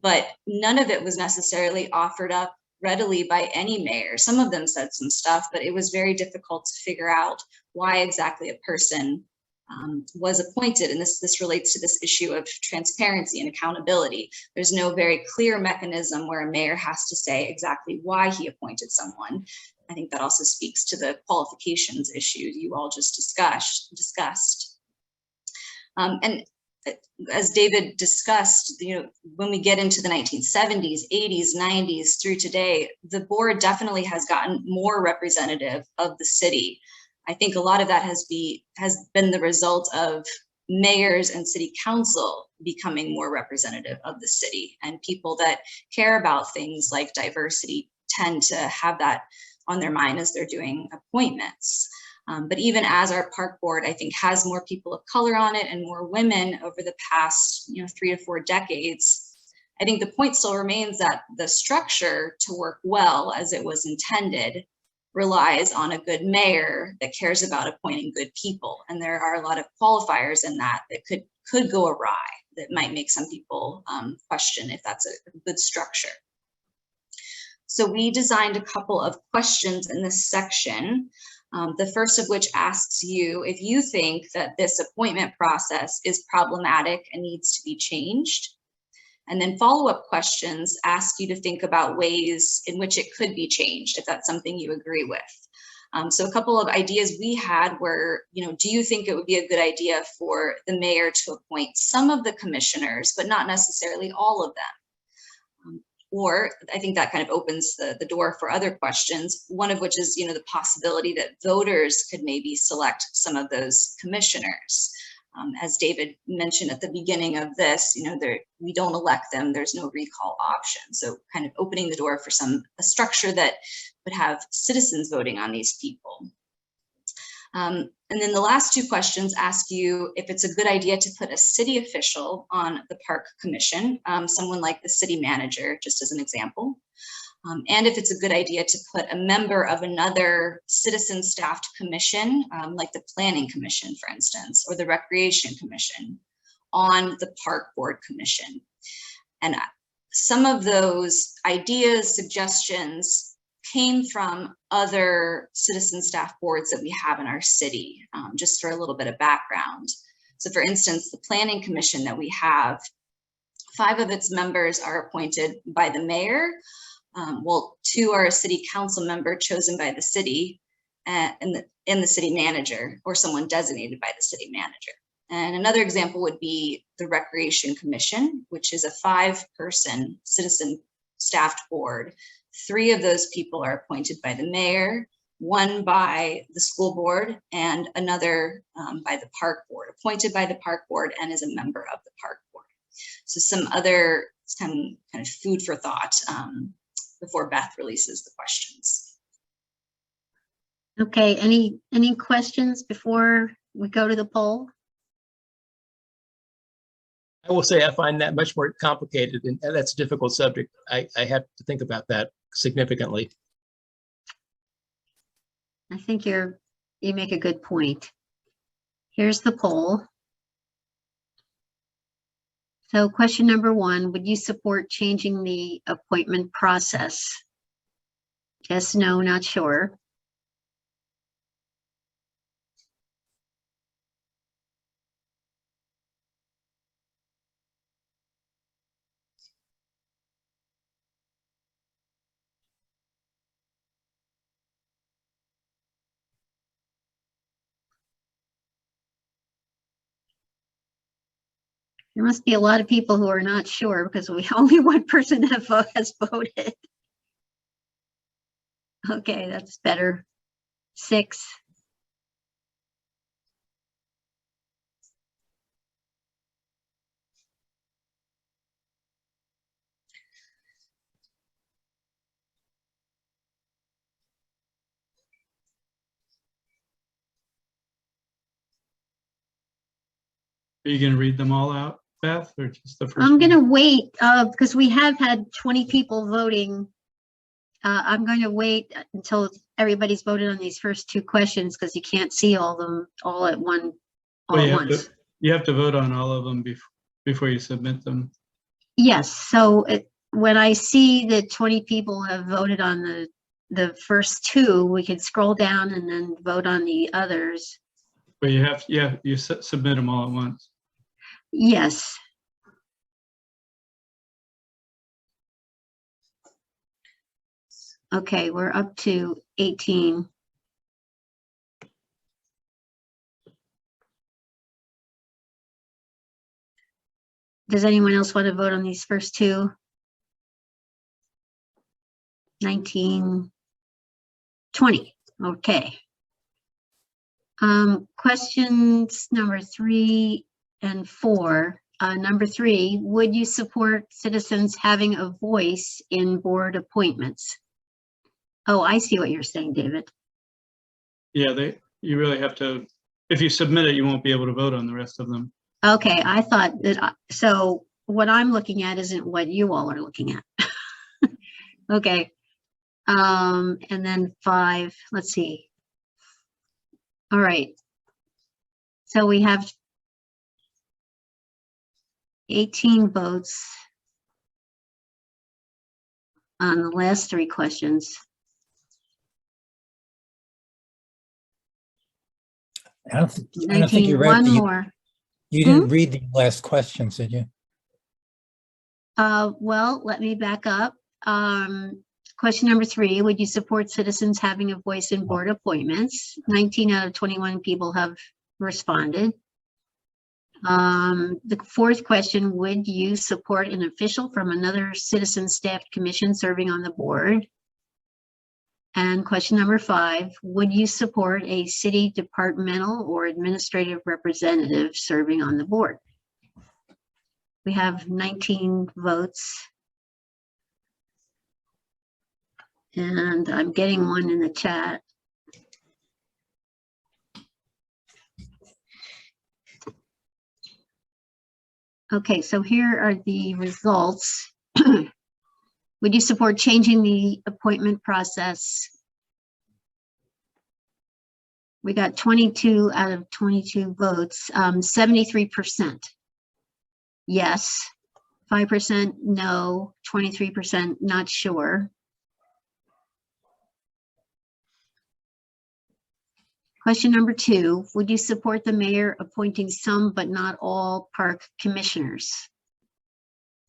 Speaker 10: but none of it was necessarily offered up readily by any mayor. Some of them said some stuff, but it was very difficult to figure out why exactly a person was appointed. And this relates to this issue of transparency and accountability. There's no very clear mechanism where a mayor has to say exactly why he appointed someone. I think that also speaks to the qualifications issue you all just discussed. And as David discussed, when we get into the 1970s, 80s, 90s through today, the board definitely has gotten more representative of the city. I think a lot of that has been the result of mayors and city council becoming more representative of the city, and people that care about things like diversity tend to have that on their mind as they're doing appointments. But even as our park board, I think, has more people of color on it and more women over the past 3 to 4 decades, I think the point still remains that the structure to work well as it was intended relies on a good mayor that cares about appointing good people. And there are a lot of qualifiers in that could go awry, that might make some people question if that's a good structure. So we designed a couple of questions in this section. The first of which asks you if you think that this appointment process is problematic and needs to be changed. And then follow-up questions ask you to think about ways in which it could be changed, if that's something you agree with. So a couple of ideas we had were, do you think it would be a good idea for the mayor to appoint some of the commissioners, but not necessarily all of them? Or I think that kind of opens the door for other questions, one of which is, the possibility that voters could maybe select some of those commissioners. As David mentioned at the beginning of this, we don't elect them, there's no recall option. So kind of opening the door for a structure that would have citizens voting on these people. And then the last two questions ask you if it's a good idea to put a city official on the park commission, someone like the city manager, just as an example. And if it's a good idea to put a member of another citizen staffed commission, like the planning commission, for instance, or the recreation commission on the park board commission. And some of those ideas, suggestions came from other citizen staff boards that we have in our city, just for a little bit of background. So for instance, the planning commission that we have, 5 of its members are appointed by the mayor. 2 are a city council member chosen by the city and the city manager, or someone designated by the city manager. And another example would be the Recreation Commission, which is a 5-person citizen staffed board. 3 of those people are appointed by the mayor, 1 by the school board, and another by the park board, appointed by the park board and is a member of the park board. So some other kind of food for thought before Beth releases the questions.
Speaker 1: Okay, any questions before we go to the poll?
Speaker 4: I will say I find that much more complicated, and that's a difficult subject. I have to think about that significantly.
Speaker 1: I think you make a good point. Here's the poll. So question number 1, would you support changing the appointment process? Yes, no, not sure. There must be a lot of people who are not sure because only 1 person has voted. Okay, that's better. 6.
Speaker 5: Are you going to read them all out, Beth, or just the first
Speaker 1: I'm going to
Speaker 5: one?
Speaker 1: wait because we have had 20 people voting. I'm going to wait until everybody's voted on these first 2 questions because you can't see all of them all at once.
Speaker 5: You have to vote on all of them before you submit them.
Speaker 1: Yes, so when I see that 20 people have voted on the first 2, we can scroll down and then vote on the others.
Speaker 5: But you submit them all at once.
Speaker 1: Yes. Okay, we're up to 18. Does anyone else want to vote on these first 2? 19, 20. Okay. Questions number 3 and 4. Number 3, would you support citizens having a voice in board appointments? Oh, I see what you're saying, David.
Speaker 5: Yeah, you really have to, if you submit it, you won't be able to vote on the rest of them.
Speaker 1: Okay, I thought that, so what I'm looking at isn't what you all are looking at. Okay. And then 5, let's see. All right. So we have 18 votes on the last 3 questions.
Speaker 2: I don't think you
Speaker 1: 19,
Speaker 2: read
Speaker 1: one
Speaker 2: the,
Speaker 1: more.
Speaker 2: you didn't read the last questions, did you?
Speaker 1: Well, let me back up. Question number 3, would you support citizens having a voice in board appointments? 19 out of 21 people have responded. The 4th question, would you support an official from another citizen staffed commission serving on the board? And question number 5, would you support a city departmental or administrative representative serving on the board? We have 19 votes. And I'm getting one in the chat. Okay, so here are the results. Would you support changing the appointment process? We got 22 out of 22 votes, 73%. Yes, 5% no, 23% not sure. Question number 2, would you support the mayor appointing some but not all park commissioners?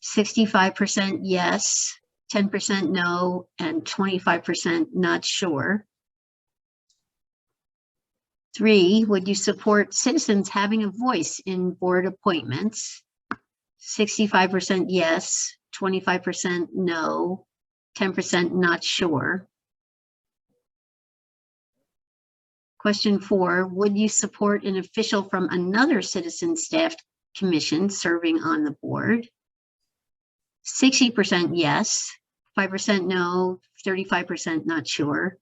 Speaker 1: 65% yes, 10% no, and 25% not sure. 3, would you support citizens having a voice in board appointments? 65% yes, 25% no, 10% not sure. Question 4, would you support an official from another citizen staffed commission serving on the board? 60% yes, 5% no, 35% not sure.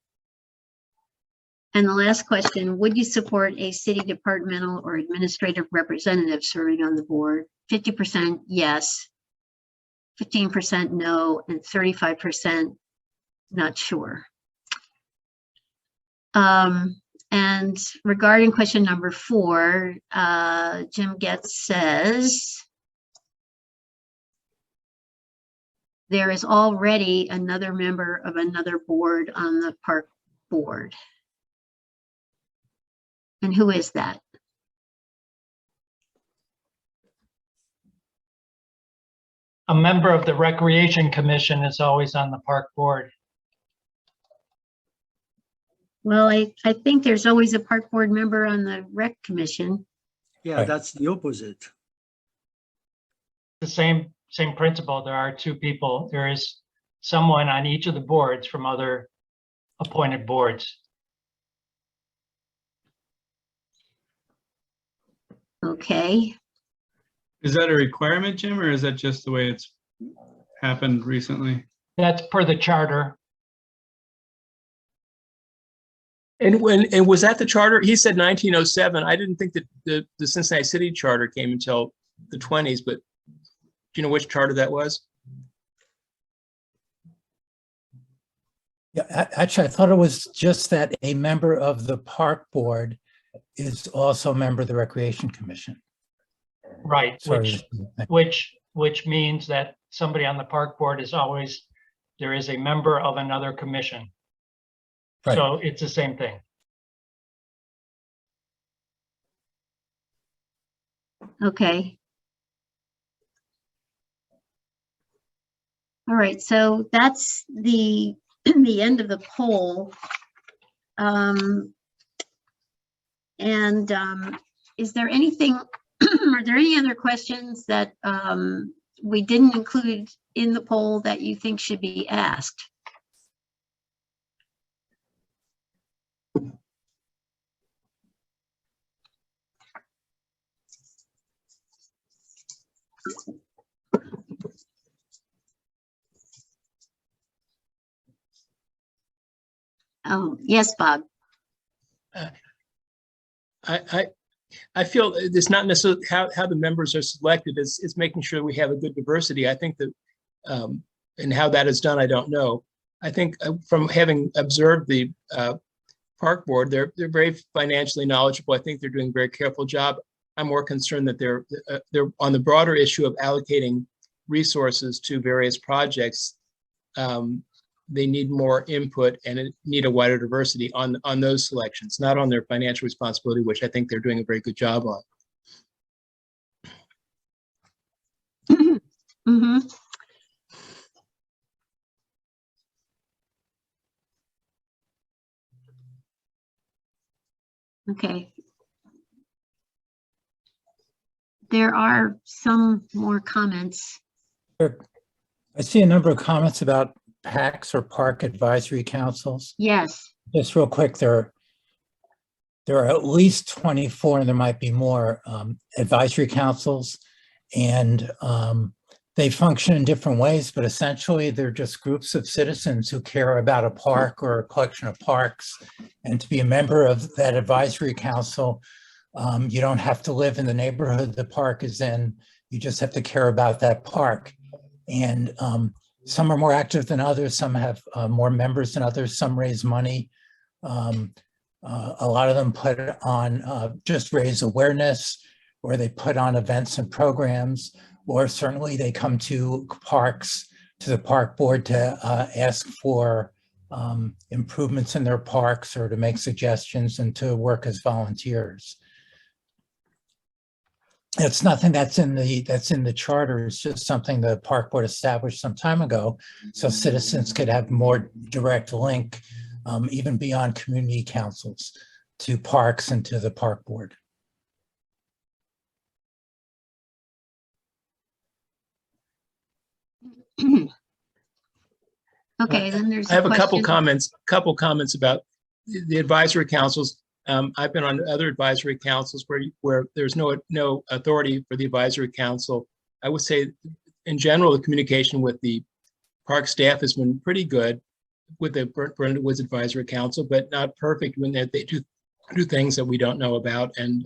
Speaker 1: And the last question, would you support a city departmental or administrative representative serving on the board? 50% yes, 15% no, and 35% not sure. And regarding question number 4, Jim Getz says, there is already another member of another board on the park board. And who is that?
Speaker 11: A member of the Recreation Commission is always on the park board.
Speaker 1: Well, I think there's always a park board member on the rec commission.
Speaker 12: Yeah,
Speaker 2: Right.
Speaker 12: that's the opposite.
Speaker 11: The same principle. There are 2 people. There is someone on each of the boards from other appointed boards.
Speaker 1: Okay.
Speaker 5: Is that a requirement, Jim, or is that just the way it's happened recently?
Speaker 11: That's per the charter.
Speaker 4: And was that the charter? He said 1907. I didn't think that the Cincinnati City Charter came until the 20s, but do you know which charter that was?
Speaker 2: Yeah, actually, I thought it was just that a member of the park board is also a member of the Recreation Commission.
Speaker 11: Right,
Speaker 2: Sorry.
Speaker 11: which means that somebody on the park board is always, there is a member of another commission.
Speaker 2: Right.
Speaker 11: So it's the same thing.
Speaker 1: Okay. All right, so that's the end of the poll. Is there anything, are there any other questions that we didn't include in the poll that you think should be asked? Oh, yes, Bob.
Speaker 4: I I feel it's not necessarily how the members are selected. It's making sure we have a good diversity. I think that, and how that is done, I don't know. I think from having observed the park board, they're very financially knowledgeable. I think they're doing a very careful job. I'm more concerned that they're on the broader issue of allocating resources to various projects. They need more input and need a wider diversity on those selections, not on their financial responsibility, which I think they're doing a very good job on.
Speaker 1: Mm-hmm. Okay. There are some more comments.
Speaker 2: I see a number of comments about PACs or park advisory councils.
Speaker 1: Yes.
Speaker 2: Just real quick, there are at least 24, and there might be more advisory councils, and they function in different ways, but essentially they're just groups of citizens who care about a park or a collection of parks. And to be a member of that advisory council, you don't have to live in the neighborhood the park is in. You just have to care about that park. And some are more active than others. Some have more members than others. Some raise money. A lot of them put on just raise awareness, or they put on events and programs, or certainly they come to parks, to the park board to ask for improvements in their parks or to make suggestions and to work as volunteers. It's nothing that's in the charter. It's just something the park board established some time ago, so citizens could have more direct link, even beyond community councils, to parks and to the park board.
Speaker 1: Okay, then there's
Speaker 4: I have a couple
Speaker 1: question.
Speaker 4: comments about the advisory councils. I've been on other advisory councils where there's no authority for the advisory council. I would say, in general, the communication with the park staff has been pretty good with the Brenda Woods Advisory Council, but not perfect when they do things that we don't know about. And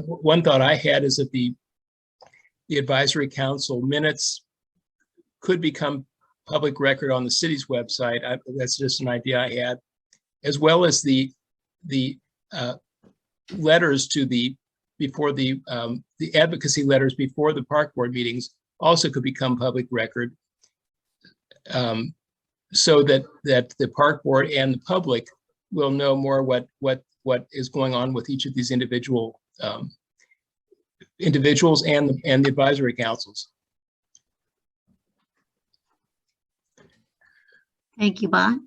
Speaker 4: one thought I had is that the advisory council minutes could become public record on the city's website. That's just an idea I had, as well as the letters to before the advocacy letters before the park board meetings also could become public record, so that the park board and the public will know more what is going on with each of these individuals and the advisory councils.
Speaker 1: Thank you, Bob.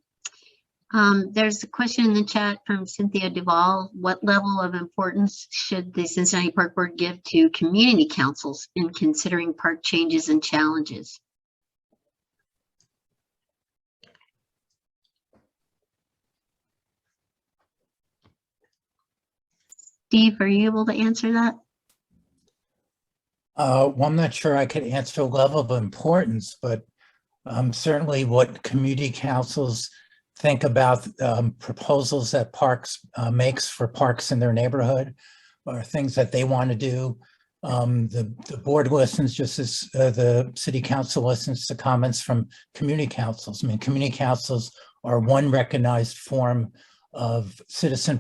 Speaker 1: There's a question in the chat from Cynthia Duvall. What level of importance should the Cincinnati Park Board give to community councils in considering park changes and challenges? Steve, are you able to answer that?
Speaker 2: Well, I'm not sure I could answer a level of importance, but certainly what community councils think about proposals that parks makes for parks in their neighborhood, or things that they want to do. The board listens just as the city council listens to comments from community councils. I mean, community councils are one recognized form of citizen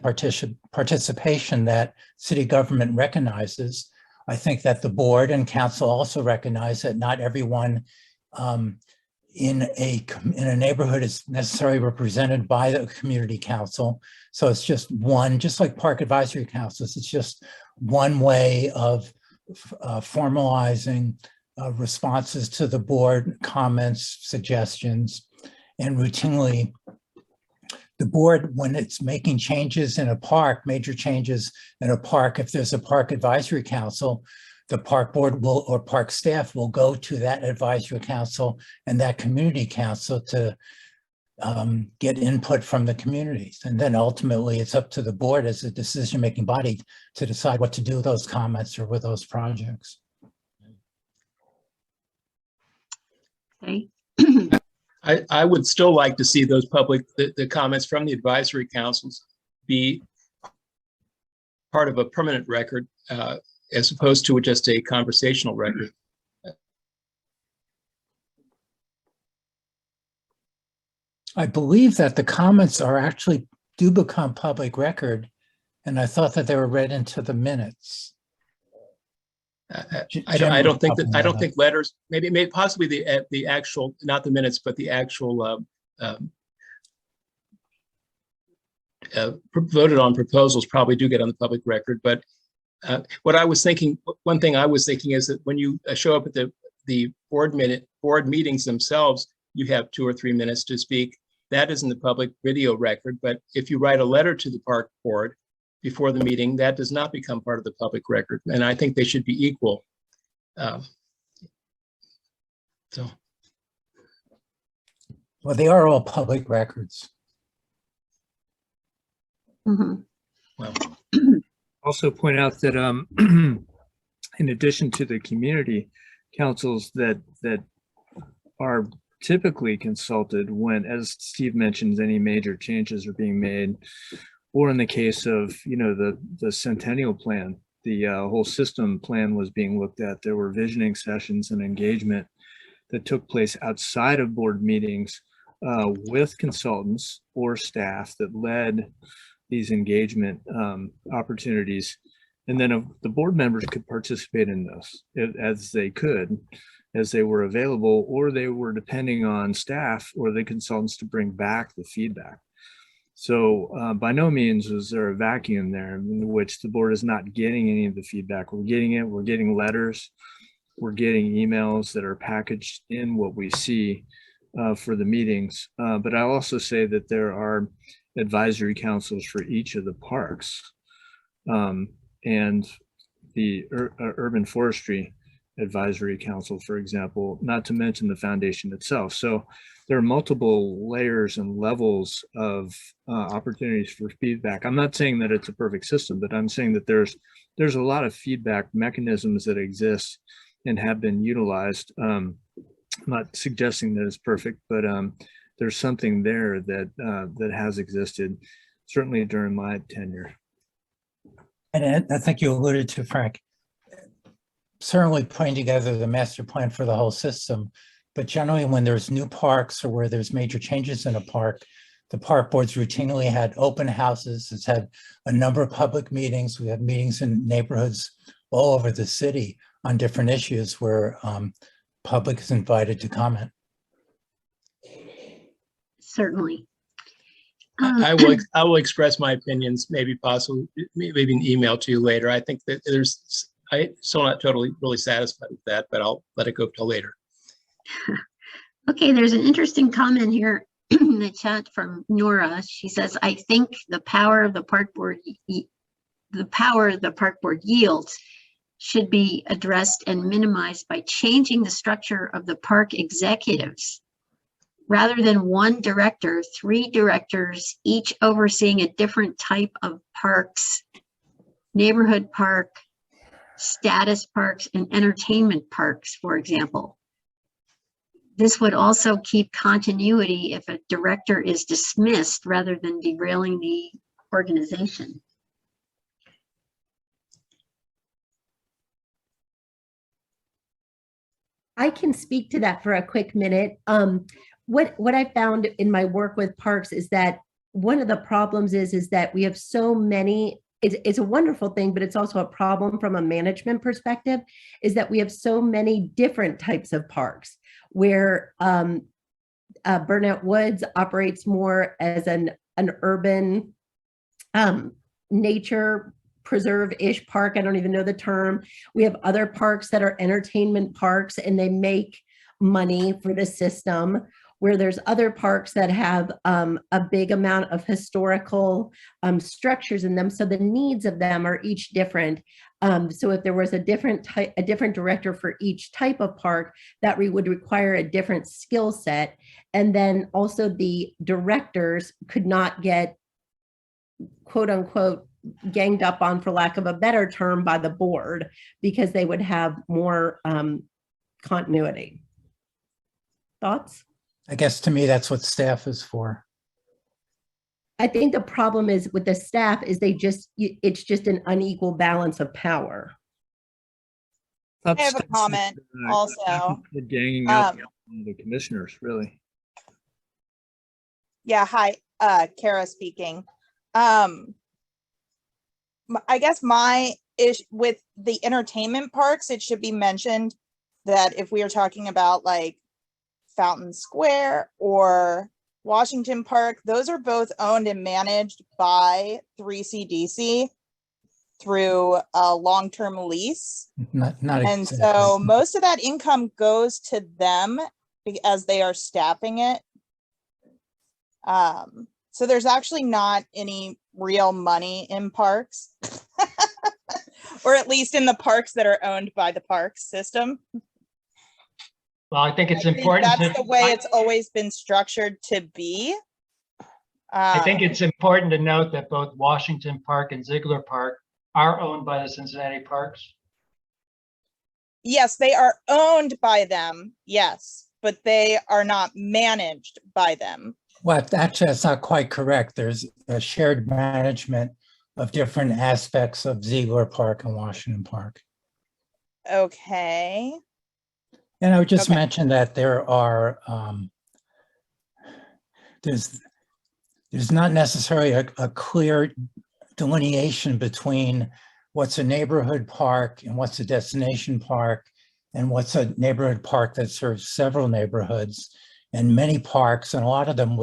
Speaker 2: participation that city government recognizes. I think that the board and council also recognize that not everyone in a neighborhood is necessarily represented by the community council. So it's just one, just like park advisory councils, it's just one way of formalizing responses to the board comments, suggestions, and routinely the board, when it's making changes in a park, major changes in a park, if there's a park advisory council, the park board will, or park staff will go to that advisory council and that community council to get input from the communities. And then ultimately it's up to the board as a decision-making body to decide what to do with those comments or with those projects.
Speaker 1: Okay.
Speaker 4: I would still like to see those the comments from the advisory councils be part of a permanent record as opposed to just a conversational record.
Speaker 2: I believe that the comments do become public record, and I thought that they were read into the minutes.
Speaker 4: I don't think letters, maybe possibly the actual, not the minutes, but the actual voted on proposals probably do get on the public record. But what I was thinking, one thing I was thinking is that when you show up at the board meetings themselves, you have 2 or 3 minutes to speak. That isn't the public video record. But if you write a letter to the park board before the meeting, that does not become part of the public record. And I think they should be equal.
Speaker 2: Well, they are all public records.
Speaker 1: Mm-hmm.
Speaker 4: Well,
Speaker 9: Also point out that in addition to the community councils that are typically consulted when, as Steve mentions, any major changes are being made, or in the case of, you know, the Centennial Plan, the whole system plan was being looked at. There were visioning sessions and engagement that took place outside of board meetings with consultants or staff that led these engagement opportunities. And then the board members could participate in this as they could, as they were available, or they were depending on staff or the consultants to bring back the feedback. So by no means is there a vacuum there in which the board is not getting any of the feedback. We're getting it, we're getting letters, we're getting emails that are packaged in what we see for the meetings. But I'll also say that there are advisory councils for each of the parks, and the Urban Forestry Advisory Council, for example, not to mention the foundation itself. So there are multiple layers and levels of opportunities for feedback. I'm not saying that it's a perfect system, but I'm saying that there's a lot of feedback mechanisms that exist and have been utilized. I'm not suggesting that it's perfect, but there's something there that that has existed, certainly during my tenure.
Speaker 2: And I think you alluded to, Frank, certainly putting together the master plan for the whole system, but generally when there's new parks or where there's major changes in a park, the park boards routinely had open houses. It's had a number of public meetings. We have meetings in neighborhoods all over the city on different issues where public is invited to comment.
Speaker 1: Certainly.
Speaker 4: I will express my opinions, maybe an email to you later. I think that I'm still not totally really satisfied with that, but I'll let it go till later.
Speaker 1: Okay, there's an interesting comment here in the chat from Nora. She says, I think the power the park board yields should be addressed and minimized by changing the structure of the park executives. Rather than one director, 3 directors, each overseeing a different type of parks, neighborhood park, status parks, and entertainment parks, for example. This would also keep continuity if a director is dismissed rather than derailing the organization.
Speaker 8: I can speak to that for a quick minute. What I found in my work with parks is that one of the problems is that we have so many, it's a wonderful thing, but it's also a problem from a management perspective, is that we have so many different types of parks where Burnout Woods operates more as an urban nature preserve-ish park. I don't even know the term. We have other parks that are entertainment parks and they make money for the system, where there's other parks that have a big amount of historical structures in them. So the needs of them are each different. So if there was a different director for each type of park, that would require a different skill set. And then also the directors could not get, quote unquote, ganged up on, for lack of a better term, by the board, because they would have more continuity. Thoughts?
Speaker 2: I guess to me, that's what staff is for.
Speaker 8: I think the problem is with the staff is it's just an unequal balance of power.
Speaker 7: I have a comment also.
Speaker 9: Ganging up on the commissioners, really.
Speaker 7: Yeah, hi, Kara speaking. I guess my issue with the entertainment parks, it should be mentioned that if we are talking about like Fountain Square or Washington Park, those are both owned and managed by 3CDC through a long-term lease.
Speaker 2: Not
Speaker 7: And
Speaker 2: exactly.
Speaker 7: so most of that income goes to them as they are staffing it. So there's actually not any real money in parks, or at least in the parks that are owned by the parks system.
Speaker 11: Well, I think it's
Speaker 7: I think
Speaker 11: important.
Speaker 7: that's the way it's always been structured to be.
Speaker 11: I think it's important to note that both Washington Park and Ziegler Park are owned by the Cincinnati Parks.
Speaker 7: Yes, they are owned by them. Yes, but they are not managed by them.
Speaker 2: Well, actually, that's not quite correct. There's a shared management of different aspects of Ziegler Park and Washington Park.
Speaker 7: Okay.
Speaker 2: And I would just mention that there are, there's not necessarily a clear delineation between what's a neighborhood park and what's a destination park and what's a neighborhood park that serves several neighborhoods. And many parks, and a lot of them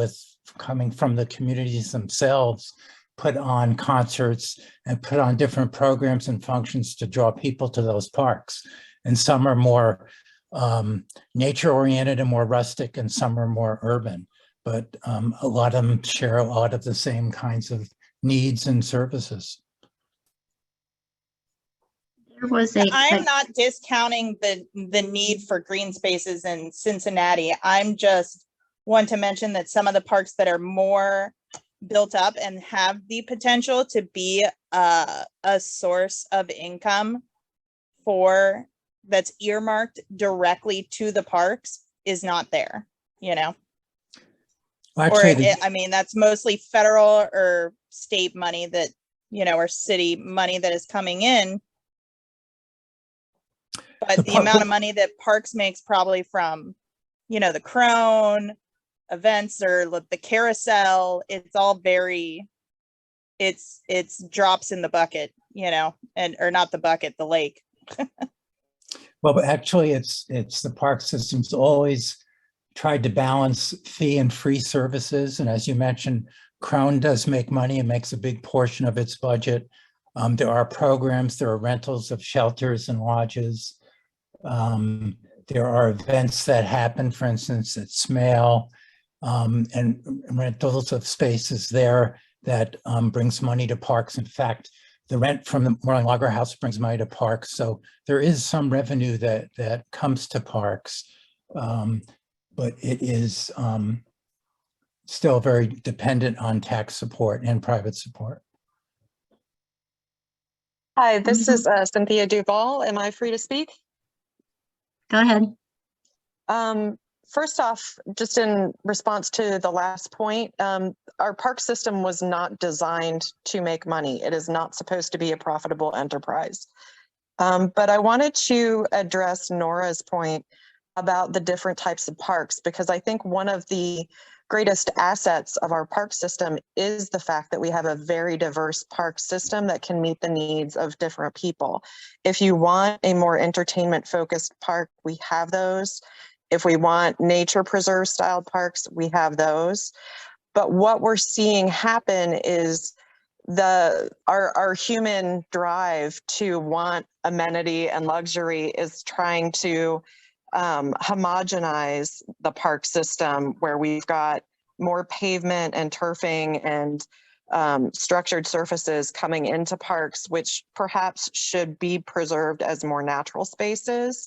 Speaker 2: coming from the communities themselves, put on concerts and put on different programs and functions to draw people to those parks. And some are more nature-oriented and more rustic, and some are more urban. But a lot of them share a lot of the same kinds of needs and services.
Speaker 7: I'm not discounting the need for green spaces in Cincinnati. I'm just want to mention that some of the parks that are more built up and have the potential to be a source of income for that's earmarked directly to the parks is not there, you know? Well, actually, I mean, that's mostly federal or state money that, you know, or city money that is coming in. But the amount of money that parks makes probably from, you know, the Crone events or the carousel, it's all very, it's drops in the bucket, you know, or not the bucket, the lake.
Speaker 2: Well, but actually it's the park system's always tried to balance fee and free services. And as you mentioned, Crone does make money and makes a big portion of its budget. There are programs, there are rentals of shelters and lodges. There are events that happen, for instance, at Smale, and rentals of spaces there that brings money to parks. In fact, the rent from the Moreland Lager House brings money to parks. So there is some revenue that comes to parks, but it is still very dependent on tax support and private support.
Speaker 12: Hi, this is Cynthia Duval. Am I free to speak?
Speaker 1: Go ahead.
Speaker 12: First off, just in response to the last point, our park system was not designed to make money. It is not supposed to be a profitable enterprise. But I wanted to address Nora's point about the different types of parks, because I think one of the greatest assets of our park system is the fact that we have a very diverse park system that can meet the needs of different people. If you want a more entertainment focused park, we have those. If we want nature preserve style parks, we have those. But what we're seeing happen is our human drive to want amenity and luxury is trying to homogenize the park system, where we've got more pavement and turfing and structured surfaces coming into parks, which perhaps should be preserved as more natural spaces.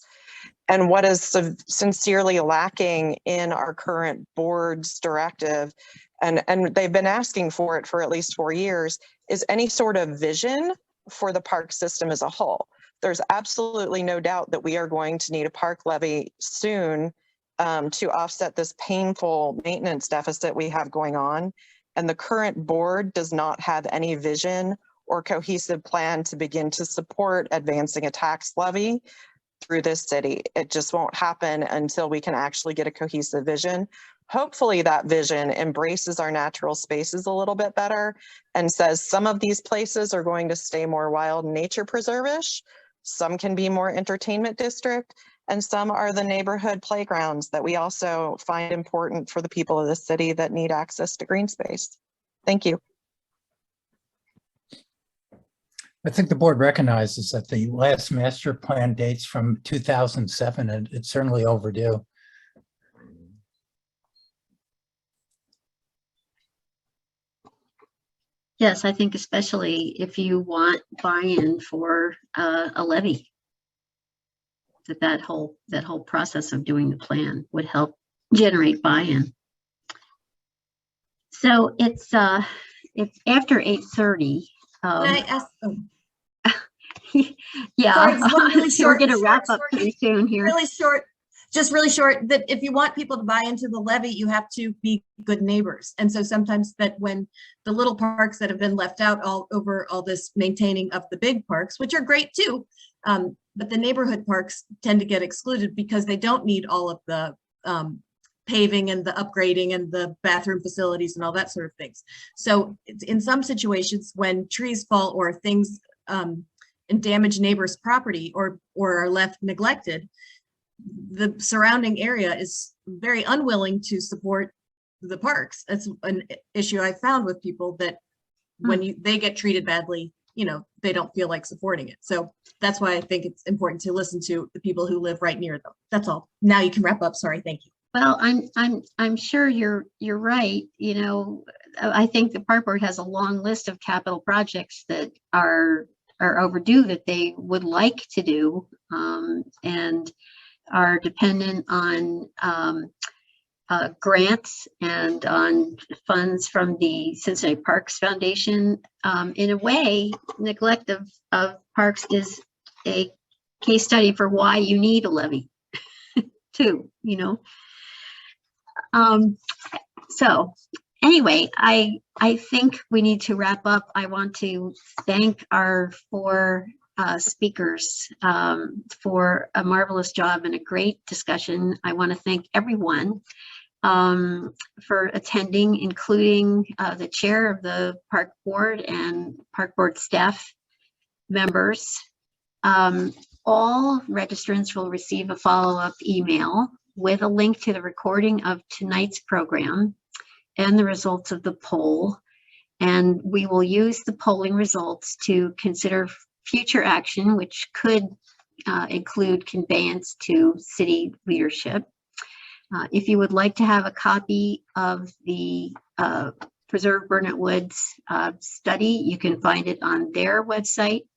Speaker 12: And what is sincerely lacking in our current board's directive, and they've been asking for it for at least 4 years, is any sort of vision for the park system as a whole. There's absolutely no doubt that we are going to need a park levy soon to offset this painful maintenance deficit we have going on. and the current board does not have any vision or cohesive plan to begin to support advancing a tax levy through this city. It just won't happen until we can actually get a cohesive vision. Hopefully that vision embraces our natural spaces a little bit better and says some of these places are going to stay more wild nature preserve-ish, some can be more entertainment district, and some are the neighborhood playgrounds that we also find important for the people of the city that need access to green space. Thank you.
Speaker 2: I think the board recognizes that the last master plan dates from 2007, and it's certainly overdue.
Speaker 1: Yes, I think especially if you want buy-in for a levy, that whole process of doing the plan would help generate buy-in. So it's after 8:30.
Speaker 13: Can I ask? Oh,
Speaker 1: Yeah,
Speaker 13: sorry, just one really
Speaker 1: so we're
Speaker 13: short.
Speaker 1: going to wrap up pretty soon here.
Speaker 13: Really short. Just really short, that if you want people to buy into the levy, you have to be good neighbors. And so sometimes that when the little parks that have been left out all over all this maintaining of the big parks, which are great too, but the neighborhood parks tend to get excluded because they don't need all of the paving and the upgrading and the bathroom facilities and all that sort of things. So in some situations when trees fall or things and damage neighbors' property or are left neglected, the surrounding area is very unwilling to support the parks. That's an issue I found with people, that when they get treated badly, you know, they don't feel like supporting it. So that's why I think it's important to listen to the people who live right near them. That's all. Now you can wrap up. Sorry. Thank you.
Speaker 1: Well, I'm sure you're right. You know, I think the Park Board has a long list of capital projects that are overdue that they would like to do, and are dependent on grants and on funds from the Cincinnati Parks Foundation. In a way, neglect of parks is a case study for why you need a levy too, you know. So anyway, I think we need to wrap up. I want to thank our four speakers for a marvelous job and a great discussion. I want to thank everyone for attending, including the chair of the Park Board and Park Board staff members. All registrants will receive a follow-up email with a link to the recording of tonight's program and the results of the poll. And we will use the polling results to consider future action, which could include conveyance to city leadership. If you would like to have a copy of the Preserve Burnett Woods study, you can find it on their website.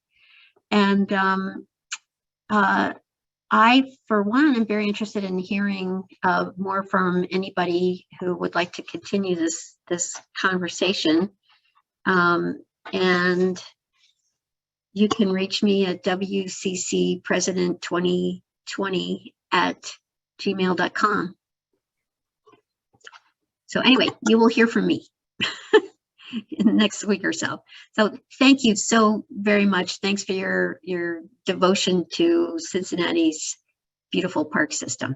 Speaker 1: And I, for one, am very interested in hearing more from anybody who would like to continue this conversation. And you can reach me at wccpresident2020@gmail.com. So anyway, you will hear from me in the next week or so. So thank you so very much. Thanks for your devotion to Cincinnati's beautiful park system.